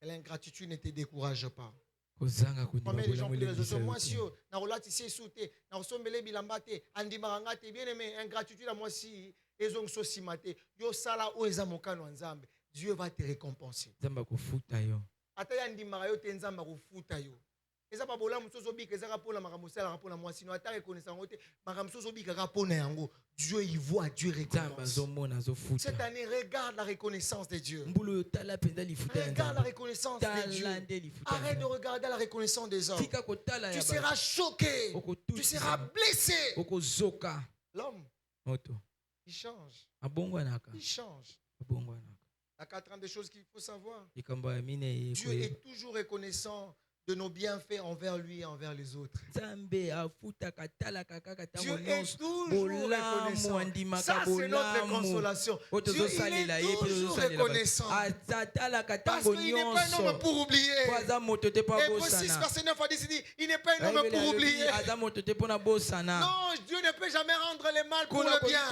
L'ingratitude ne te décourage pas. Combien de gens disent mwasi yo na rolatisi souté na osombele bilamba te andimaka te bien aimé ingratitude la mwasi ezong so simate yo sala o eza mokano nzambe Dieu va te récompenser. Nzamba kofuta yo. Ata ya ndimaka yo te nzamba kofuta yo. eza ba bolamu soso bika eza rapona makamosala rapona moi sinon ata reconnaissant ngote makamsoso bika rapona yango Dieu y voit, Dieu récompense. Cette année, regarde la reconnaissance de Dieu. Regarde la reconnaissance de Dieu. Arrête de regarder la reconnaissance des hommes. Tu seras choqué. Tu seras blessé. L'homme, il change. Il change. La quatrième des choses qu'il faut savoir. Dieu est toujours reconnaissant de nos bienfaits envers lui et envers les autres. Dieu est toujours reconnaissant. Ça, c'est notre consolation. Dieu, il est toujours reconnaissant. Parce qu'il n'est pas un homme pour oublier. Hébreux 6, verset 9 a dit, il n'est pas un homme pour oublier. Non, Dieu ne peut jamais rendre le mal pour le bien.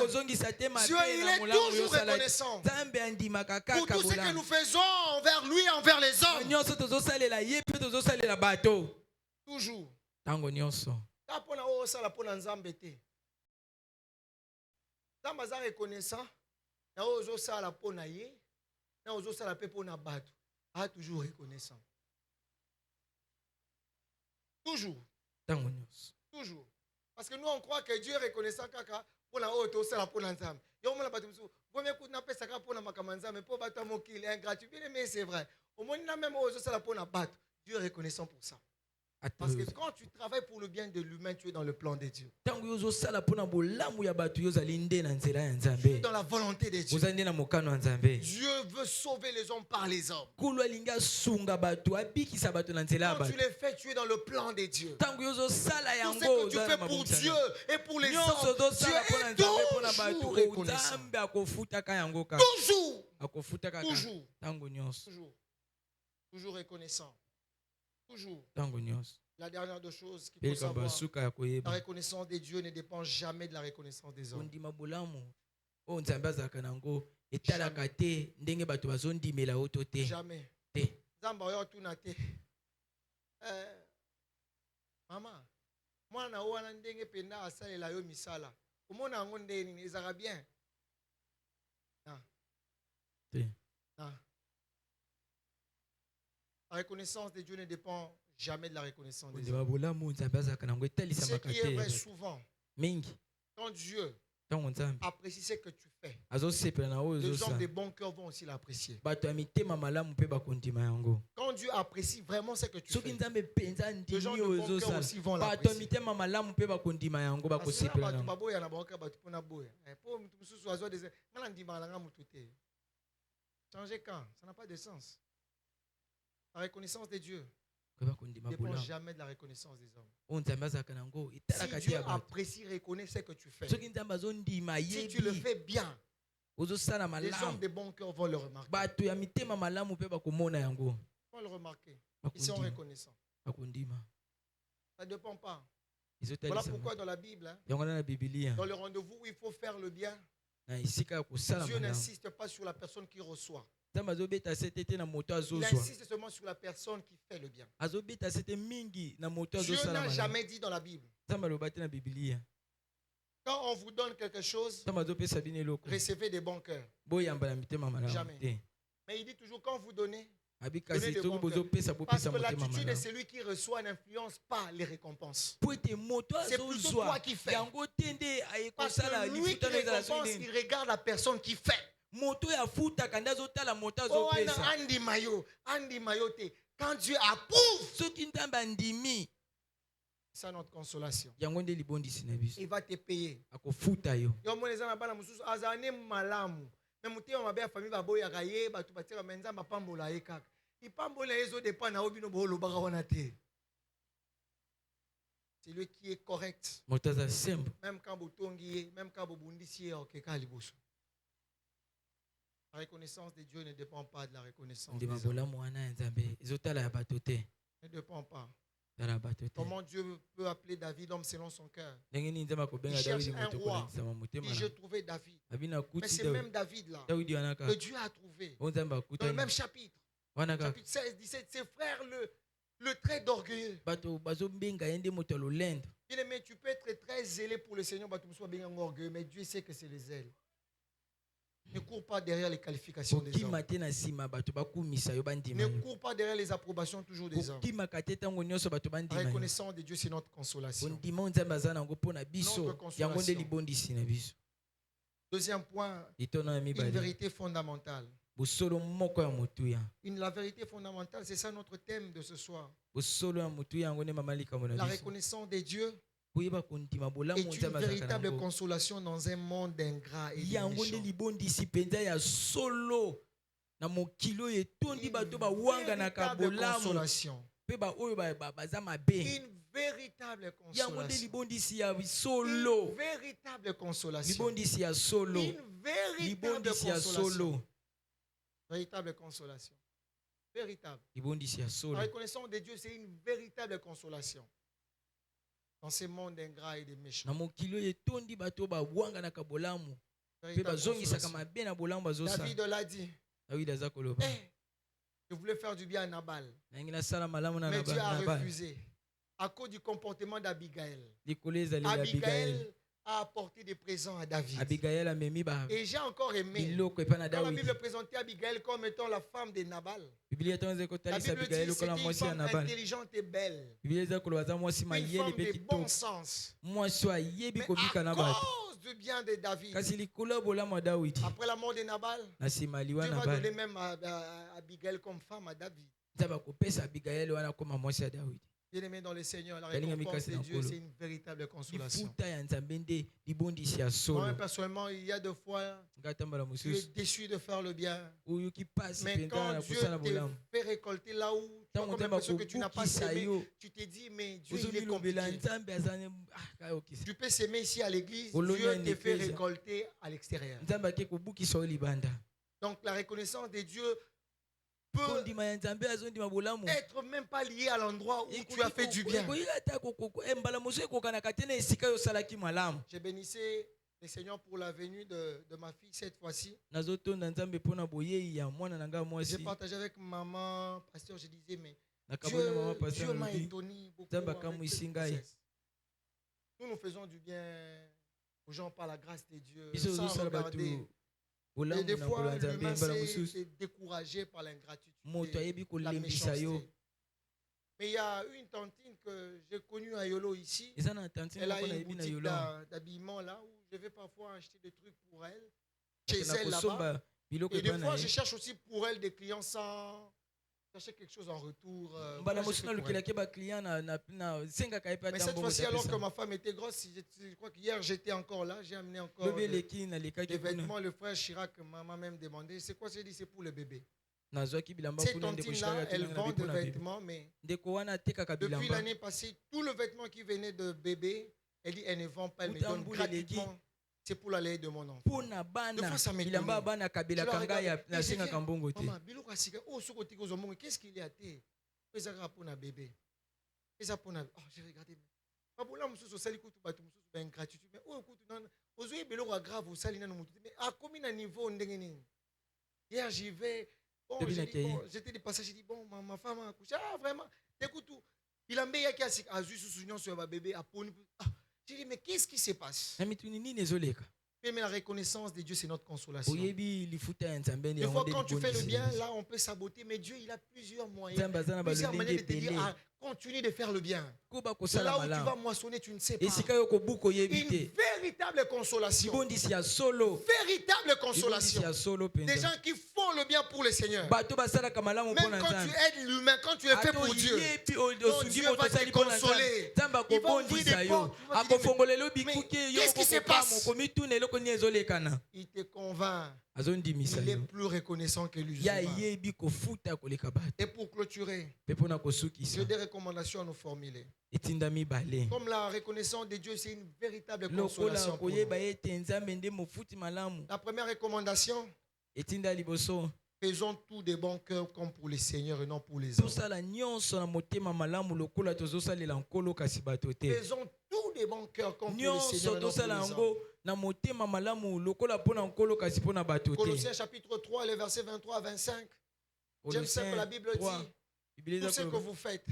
Dieu, il est toujours reconnaissant pour tout ce que nous faisons envers lui et envers les hommes. Toujours. Tango nyonso. Tapona o sala pona nzambe te. Nzambe za reconnaissant. Na ozo sala pona ye. Na ozo sala pe pona bato. A toujours reconnaissant. Toujours. Tango nyonso. Toujours. Parce que nous on croit que Dieu est reconnaissant kaka pona o to sala pona nzambe. Yo mona bato musu. Vome ku na pesa ka pona makamanzambe po bato mokili ingratuit. Bien mais c'est vrai. Au moins na même ozo sala pona bato. Dieu est reconnaissant pour ça. Parce que quand tu travailles pour le bien de l'humain, tu es dans le plan de Dieu. Tu es dans la volonté de Dieu. Dieu veut sauver les hommes par les hommes. Quand tu les fais, tu es dans le plan de Dieu. Tout ce que tu fais pour Dieu et pour les hommes, Dieu est toujours reconnaissant. Toujours reconnaissant. Toujours. La dernière des choses qu'il faut savoir, la reconnaissance de Dieu ne dépend jamais de la reconnaissance des hommes. Jamais. Maman, moi na wana ndenge penda asalela yo misala. Omona ngo ndeni ezaka bien. La reconnaissance de Dieu ne dépend jamais de la reconnaissance des hommes. Ce qui est vrai souvent, quand Dieu apprécie ce que tu fais, les gens de bon cœur vont aussi l'apprécier. Quand Dieu apprécie vraiment ce que tu fais, les gens de bon cœur aussi vont l'apprécier. Changer quand? Ça n'a pas de sens. La reconnaissance de Dieu ne dépend jamais de la reconnaissance des hommes. Si Dieu apprécie, reconnaît ce que tu fais. Si tu le fais bien, les hommes de bon cœur vont le remarquer. Vont le remarquer. Ils sont reconnaissants. Ça ne dépend pas. Voilà pourquoi dans la Bible, dans le rendez-vous où il faut faire le bien, Dieu n'insiste pas sur la personne qui reçoit. Il insiste seulement sur la personne qui fait le bien. Dieu n'a jamais dit dans la Bible, quand on vous donne quelque chose, recevez des bons cœurs. Jamais. Mais il dit toujours, quand vous donnez, donnez de bons cœurs. Parce que l'attitude de celui qui reçoit n'influence pas les récompenses. C'est plutôt toi qui fais. Parce que lui qui récompense, il regarde la personne qui fait. Quand Dieu approuve, c'est notre consolation. Il va te payer. C'est lui qui est correct. Même quand vous tongiez, même quand vous bundissiez, la reconnaissance de Dieu ne dépend pas de la reconnaissance des hommes. Ne dépend pas. Comment Dieu peut appeler David homme selon son cœur? Il cherche un roi. Et j'ai trouvé David. Mais c'est même David là que Dieu a trouvé. Dans le même chapitre. Chapitre 16, 17, ses frères le trait d'orgueilleux. Bien aimé, tu peux être très zélé pour le Seigneur, mais Dieu sait que c'est les zèles. Ne cours pas derrière les qualifications des hommes. Ne cours pas derrière les approbations toujours des hommes. La reconnaissance de Dieu, c'est notre consolation. Notre consolation. Deuxième point, une vérité fondamentale. La vérité fondamentale, c'est ça notre thème de ce soir. La reconnaissance de Dieu est une véritable consolation dans un monde ingrat et méchant. Une véritable consolation. Une véritable consolation. Une véritable consolation. Une véritable consolation. Véritable consolation. Véritable. La reconnaissance de Dieu, c'est une véritable consolation dans ce monde ingrat et de méchants. David l'a dit. Je voulais faire du bien à Nabal, mais Dieu a refusé à cause du comportement d'Abigail. Abigail a apporté des présents à David. Et j'ai encore aimé quand la Bible présentait Abigail comme étant la femme de Nabal. La Bible dit que c'était une femme intelligente et belle, une femme de bon sens. Mais à cause du bien de David, après la mort de Nabal, Dieu va donner même à Abigail comme femme à David. Bien-aimé dans le Seigneur, la récompense de Dieu, c'est une véritable consolation. Moi, personnellement, il y a des fois, tu es déçu de faire le bien. Mais quand Dieu te fait récolter là où tu as l'impression que tu n'as pas sémé, tu te dis, mais Dieu, il est compliqué. Tu peux s'aimer ici à l'église, Dieu te fait récolter à l'extérieur. Donc, la reconnaissance de Dieu peut être même pas lié à l'endroit où tu as fait du bien. J'ai bénissé le Seigneur pour la venue de ma fille cette fois-ci. J'ai partagé avec maman, pasteur, je disais, mais Dieu m'a étonné beaucoup avec cette grossesse. Nous faisons du bien aux gens par la grâce de Dieu, sans regarder. Et des fois, l'humain s'est découragé par l'ingratitude, la méchanceté. Mais il y a une tantine que j'ai connue à Yolo ici. Elle a une boutique d'habillement là où je vais parfois acheter des trucs pour elle. Chez elle là-bas. Et des fois, je cherche aussi pour elle des clients sans chercher quelque chose en retour. Mais cette fois-ci, alors que ma femme était grosse, je crois qu'hier j'étais encore là, j'ai amené encore des vêtements. Le frère Chirac m'a même demandé, c'est quoi? J'ai dit, c'est pour le bébé. Cette tantine-là, elle vend des vêtements, mais depuis l'année passée, tout le vêtement qui venait de bébé, elle dit, elle ne vend pas, elle me donne gratuitement. C'est pour la lait de mon enfant. De fois, ça m'étonne. Qu'est-ce qu'il y a? J'ai regardé. Hier, j'y vais. Bon, j'étais dépassé. J'ai dit, bon, ma femme a accouché. Ah, vraiment? Écoute, il a mis un bébé. J'ai dit, mais qu'est-ce qui se passe? Mais la reconnaissance de Dieu, c'est notre consolation. Des fois, quand tu fais le bien, là, on peut saboter. Mais Dieu, il a plusieurs moyens, plusieurs manières de te dire, continue de faire le bien. C'est là où tu vas moissonner, tu ne sais pas. Une véritable consolation. Véritable consolation. Des gens qui font le bien pour le Seigneur. Même quand tu aides l'humain, quand tu es fait pour Dieu, ton Dieu va te consoler. Il va ouvrir des portes. Mais qu'est-ce qui se passe? Il te convainc. Il est plus reconnaissant que lui. Et pour clôturer, j'ai des recommandations à nous formuler. Comme la reconnaissance de Dieu, c'est une véritable consolation pour nous. La première recommandation, faisons tout de bon cœur comme pour les seigneurs et non pour les hommes. Faisons tout de bon cœur comme pour les seigneurs et non pour les hommes. Colossiens chapitre 3, les versets 23 à 25. J'aime ça que la Bible dit. Tout ce que vous faites,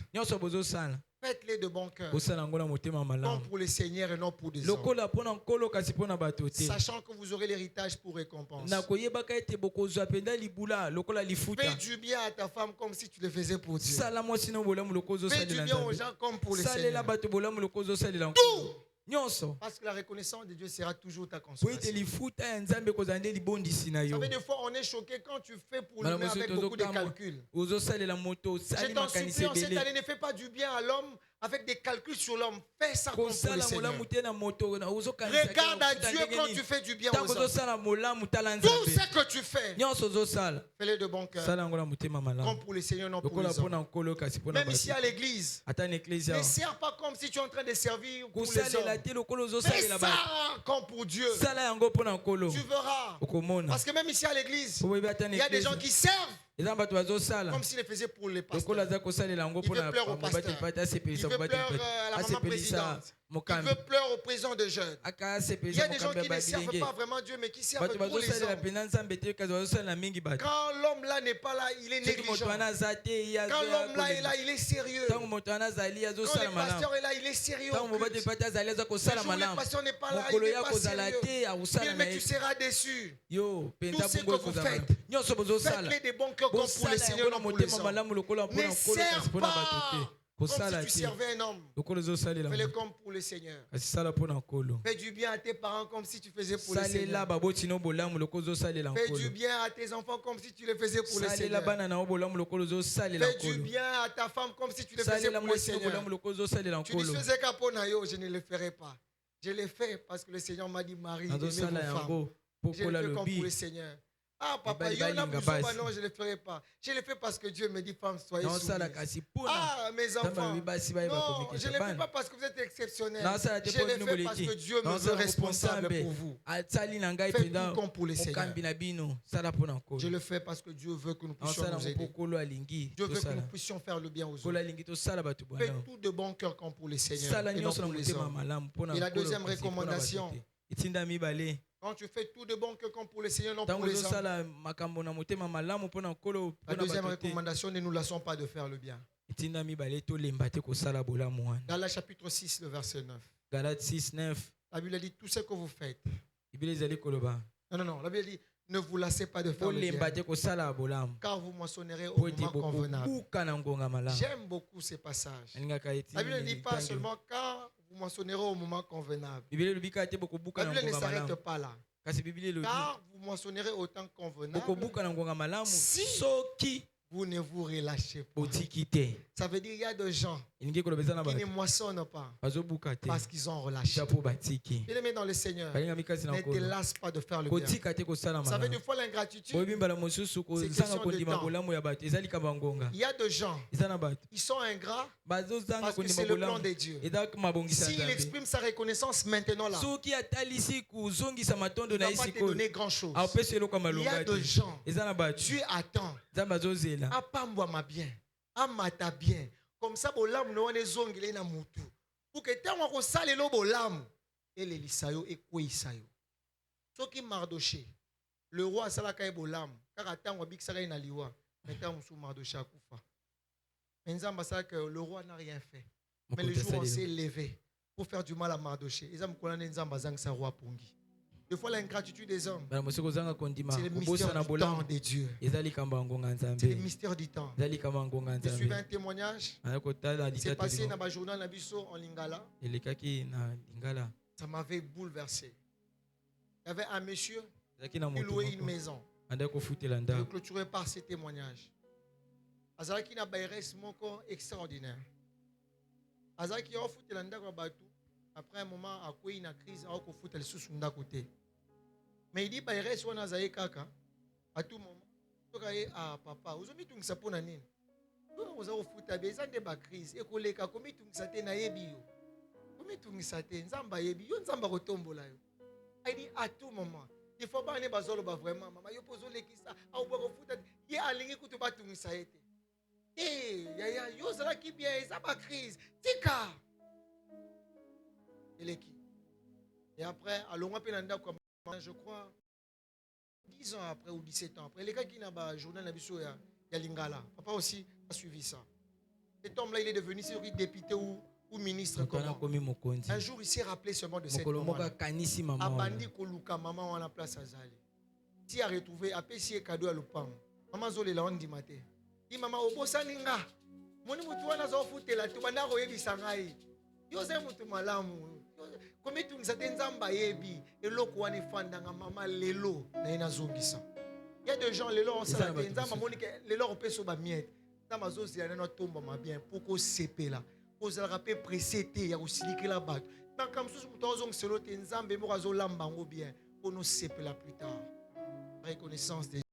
Faites-les de bon cœur. Bosala yango na motema Comme malamu. pour le Seigneur et non pour des hommes. Lokola pona nkolo kasi pona bato te. Sachant que vous aurez l'héritage pour récompense. Na koyebaka ete bokozwa penda libula lokola lifuta. Fais du bien à ta femme comme si tu le faisais pour Dieu. Sala mwasi na bolamu lokozo Fais du salela bien aux nzambe. gens comme pour le Salela Seigneur. bato bolamu lokozo salela Tout. nkolo. Nyonso. Parce que la reconnaissance de Dieu sera toujours ta Po ete consolation. lifuta ya nzambe kozande libondisi na Vous yo. savez, des fois, on est choqué quand tu fais pour Bana lui mosusu avec beaucoup de tozokama, calculs. ozo salela moto Je sali t'en makanisi supplie, en cette ebele. année, ne fais pas du bien à l'homme avec des calculs sur l'homme. Fais ça comme pour le Kosala Seigneur. molamu te na moto na ozo kanisa. Regarde à Dieu quand tu fais du bien aux Tango hommes. ozosala molamu tala Tout nzambe. ce que tu fais, Nyonso ozosala. fais-le de bon cœur. Sala yango na motema Comme malamu. pour le Seigneur, non pour Lokola les hommes. pona nkolo kasi pona Même ici bato. à l'église, Ata na eklezia. ne sers pas comme si tu es en train de servir pour les Kosalela hommes. te lokolo Fais ozosalela bato. ça comme pour Dieu. Sala yango pona nkolo. Tu verras. Okomona. Parce que même ici à l'église, Po boyebi ata na il y a des gens eklezia. qui servent Eza bato bazosala. comme s'ils le faisaient pour les Lokola pasteurs. aza kosalela yango Il veut pona pleurer au mobati pasteur. pata Il asepelisa veut mobati pleurer à la maman asepelisa présidente. Il mokambi. veut pleurer au président de jeunes. Aka Il y asepelisa a des gens mokambi qui ya ne servent babilenge. pas vraiment Dieu, mais qui servent Bato pour les bazosalela hommes. pena nzambe te kasi bazosalela mingi bato. Quand l'homme là n'est pas là, il est Soki moto négligent. wana aza te ye Quand l'homme là est là, il est sérieux. ntango moto wana azali Quand azosala le malamu. pasteur est là, il est sérieux. Ntango au mobati culte. pata azali aza Le kosala jour où le malamu. pasteur n'est pas là, il Mokolo n'est ya pas kozala sérieux. te akosala na Mais tu ye. seras déçu. Yo Tout penta ce bongo que vous kozala. faites, Nyonso bozosala. Faites-les des bons cœurs comme pour le Bosala Seigneur, yango non na pour les motema hommes. malamu lokola mpona Ne nkolo kasi serve mpona bato pas te. comme Kosala si tu te. servais un homme. Lokola ozosalela. Fais-le comme pour le Seigneur. Kasi sala mpona nkolo. Fais du bien à tes parents comme si tu faisais pour le Salela Seigneur. baboti no bolamu lokola ozosalela Fais nkolo. du bien à tes enfants comme si tu le faisais pour le Salela Seigneur. bana na bolamu lokola ozosalela Fais du nkolo. bien à ta femme comme si tu le faisais Salela pour le mwasi no Seigneur. bolamu lokola ozosalela Tu dis, nkolo. faisais caponayo, je ne le ferai pas. Je l'ai fait parce que le Seigneur m'a dit, Marie, aimez vos Azosala femmes. yango Je pokola le fais comme pour le lobi. Seigneur. Ah, papa, Bali il y en a balinga plusieurs, basi. non, je ne le ferai pas. Je le fais parce que Dieu me dit, femme, soyez Naosala soumises. kasi mpona. Ah, mes Nzambe enfants. alobi basi bayeba Non, je ne komikisa le fais bana. pas parce que vous êtes exceptionnels. Naosala te Je mpo le bino fais parce que boleki. Dieu me veut Naosala responsable responsable. pour vous. Atali na ngai Faites penda tout comme pour le Seigneur. mokambi na bino. Sala mpona nkolo. Je le fais parce que Dieu veut que nous puissions Naosala nous ngo aider. mpo nkolo alingi. Dieu veut que Tosala. nous puissions faire le bien aux Nkolo autres. alingi tosala bato Faites bwana. tout de bon cœur comme pour le Seigneur Sala et non nyonso na pour les motema hommes. malamu mpona Et la nkolo deuxième kasi mpona bato recommandation. te. Etinda mibale. Quand tu fais tout de bon cœur comme pour le Seigneur, non pour Ntango les hommes. ozosala makambo na motema malamu mpona nkolo La mpona deuxième bato te. recommandation, ne nous lassons pas de faire le bien. Etinda mibale tolemba te kosala bolamu wana. Dans le chapitre 6, le verset 9. Galate 6:9. La Bible dit tout ce que vous faites. Biblia ezali koloba. Non. La Bible dit ne vous lassez pas de faire le Tolemba te bien. kosala bolamu. Car vous moissonnerez au Po ete moment convenable. bokobuka na ngonga malamu. J'aime beaucoup ces passages. Alingaka eti. La Bible ne dit pas seulement car vous moissonnerez au moment convenable. Biblia elobi kaka te bokobuka La na Bible ne ngonga malamu. s'arrête pas là. Kasi Biblia elobi Car vous moissonnerez au temps convenable. bokobuka na ngonga malamu Si soki vous ne vous relâchez pas. botiki te. Ça veut dire qu'il y a des gens Elingi koloba eza na qui ne bato moissonnent pas bazobuka te. parce qu'ils ont relâché. Chapeau batiki. Bien-aimé dans le Seigneur, Balinga mikasi na ne te nkolo. lasse pas de faire le bien. Kotika te kosala Vous savez, malamu. des fois, l'ingratitude, Boyebi mbala mosusu kozanga question de kondima temps. bolamu ya bato ezali kaba ngonga. il y a des gens, Eza na bato ils sont ingrats bazozanga parce que kondima c'est le plan bolamu. de Dieu. Eza mabongisa S'il nzambe. exprime sa reconnaissance maintenant là, Soki atalisi kozongisa matondo il na ne ye va pas te sikoyo donner grand-chose. apesi eloko ya Il y a malonga des te. gens, Eza na bato Dieu attend, nzambe azozela. apambwama bien, amata bien. Comme ça, bolamu no wane zongile na mutu. Pour que tant qu'on sale lo bolamu, et les lisayo et kweisayo. Soki Mardoché, le roi salaka e bolamu, car attend on biksa na liwa, maintenant sous Mardoché a kufa. Mais Nzamba sait que le roi n'a rien fait. Mais le jour où on s'est levé pour faire du mal à Mardoché, ils ont dit Nzamba zang sa roi pongi. Des fois l'ingratitude des hommes, Bana mosuku kozanga kondima c'est le kobosa mystère na du temps bolamu de Dieu. ezali kamba ya ngonga C'est le nzambe. mystère du temps. Ezali kamba ya ngonga Je suivais un nzambe. témoignage. Aya kotala C'est passé litata dans le journal Nabiso en Lingala. elekaki na lingala. Ça m'avait bouleversé. Il y avait un monsieur Ezalaki na qui moto louait une moko maison. andaki kofutela Je vais ndako. clôturer par ces témoignages. Azalaki na bayres moko extraordinaire. Azalaki a foutu ndako batu. Après un moment, a quoi une crise, a foutu le sous ndako te. Mais il dit bayres wana zaye kaka à tout moment. Toka ye a papa, ozomi tungisa pona nini? Oza ofuta beza nde ba crise ekoleka komi tungisa te na yebi yo. Komi tungisa te nzamba yebi yo nzamba kotombola yo. Il dit à tout moment. Il faut pas aller bazolo ba vraiment mama yo pozo lekisa au ba kofuta ye alingi kutu ba tungisa ete. Ya yo zala ki bien ça ba crise. Tika. Eleki. Et après allons appeler nda kwa je crois 10 ans après ou 17 ans après les gars qui n'a pas journal na biso ya Lingala. Papa aussi a suivi ça. Cet homme-là, il est devenu député ou ministre. Comment? Un jour, il s'est rappelé seulement de cette maman. Abandi koluka maman à la place Azali. Si a retrouvé, après si cadeau à l'opang. Maman zole la on dit matin. Dit maman obosa ninga. Moni mutu wana zo futela tu banda ko yebi sangai. Yo ze mutu malamu. Comme tu nous attends nzamba yebi eloko wani fandanga maman lelo na ina zongisa. Il y a des gens lelo on s'attend nzamba moni que lelo on peut so ba miette. Nzamba zo zia na tomba ma bien pour ko sepe là. Ko za rapé précété ya ko siliki la bac. Dans comme sous mutu ozong selo te nzambe mo zo lamba ngo bien pour nous sepe là plus tard. Reconnaissance des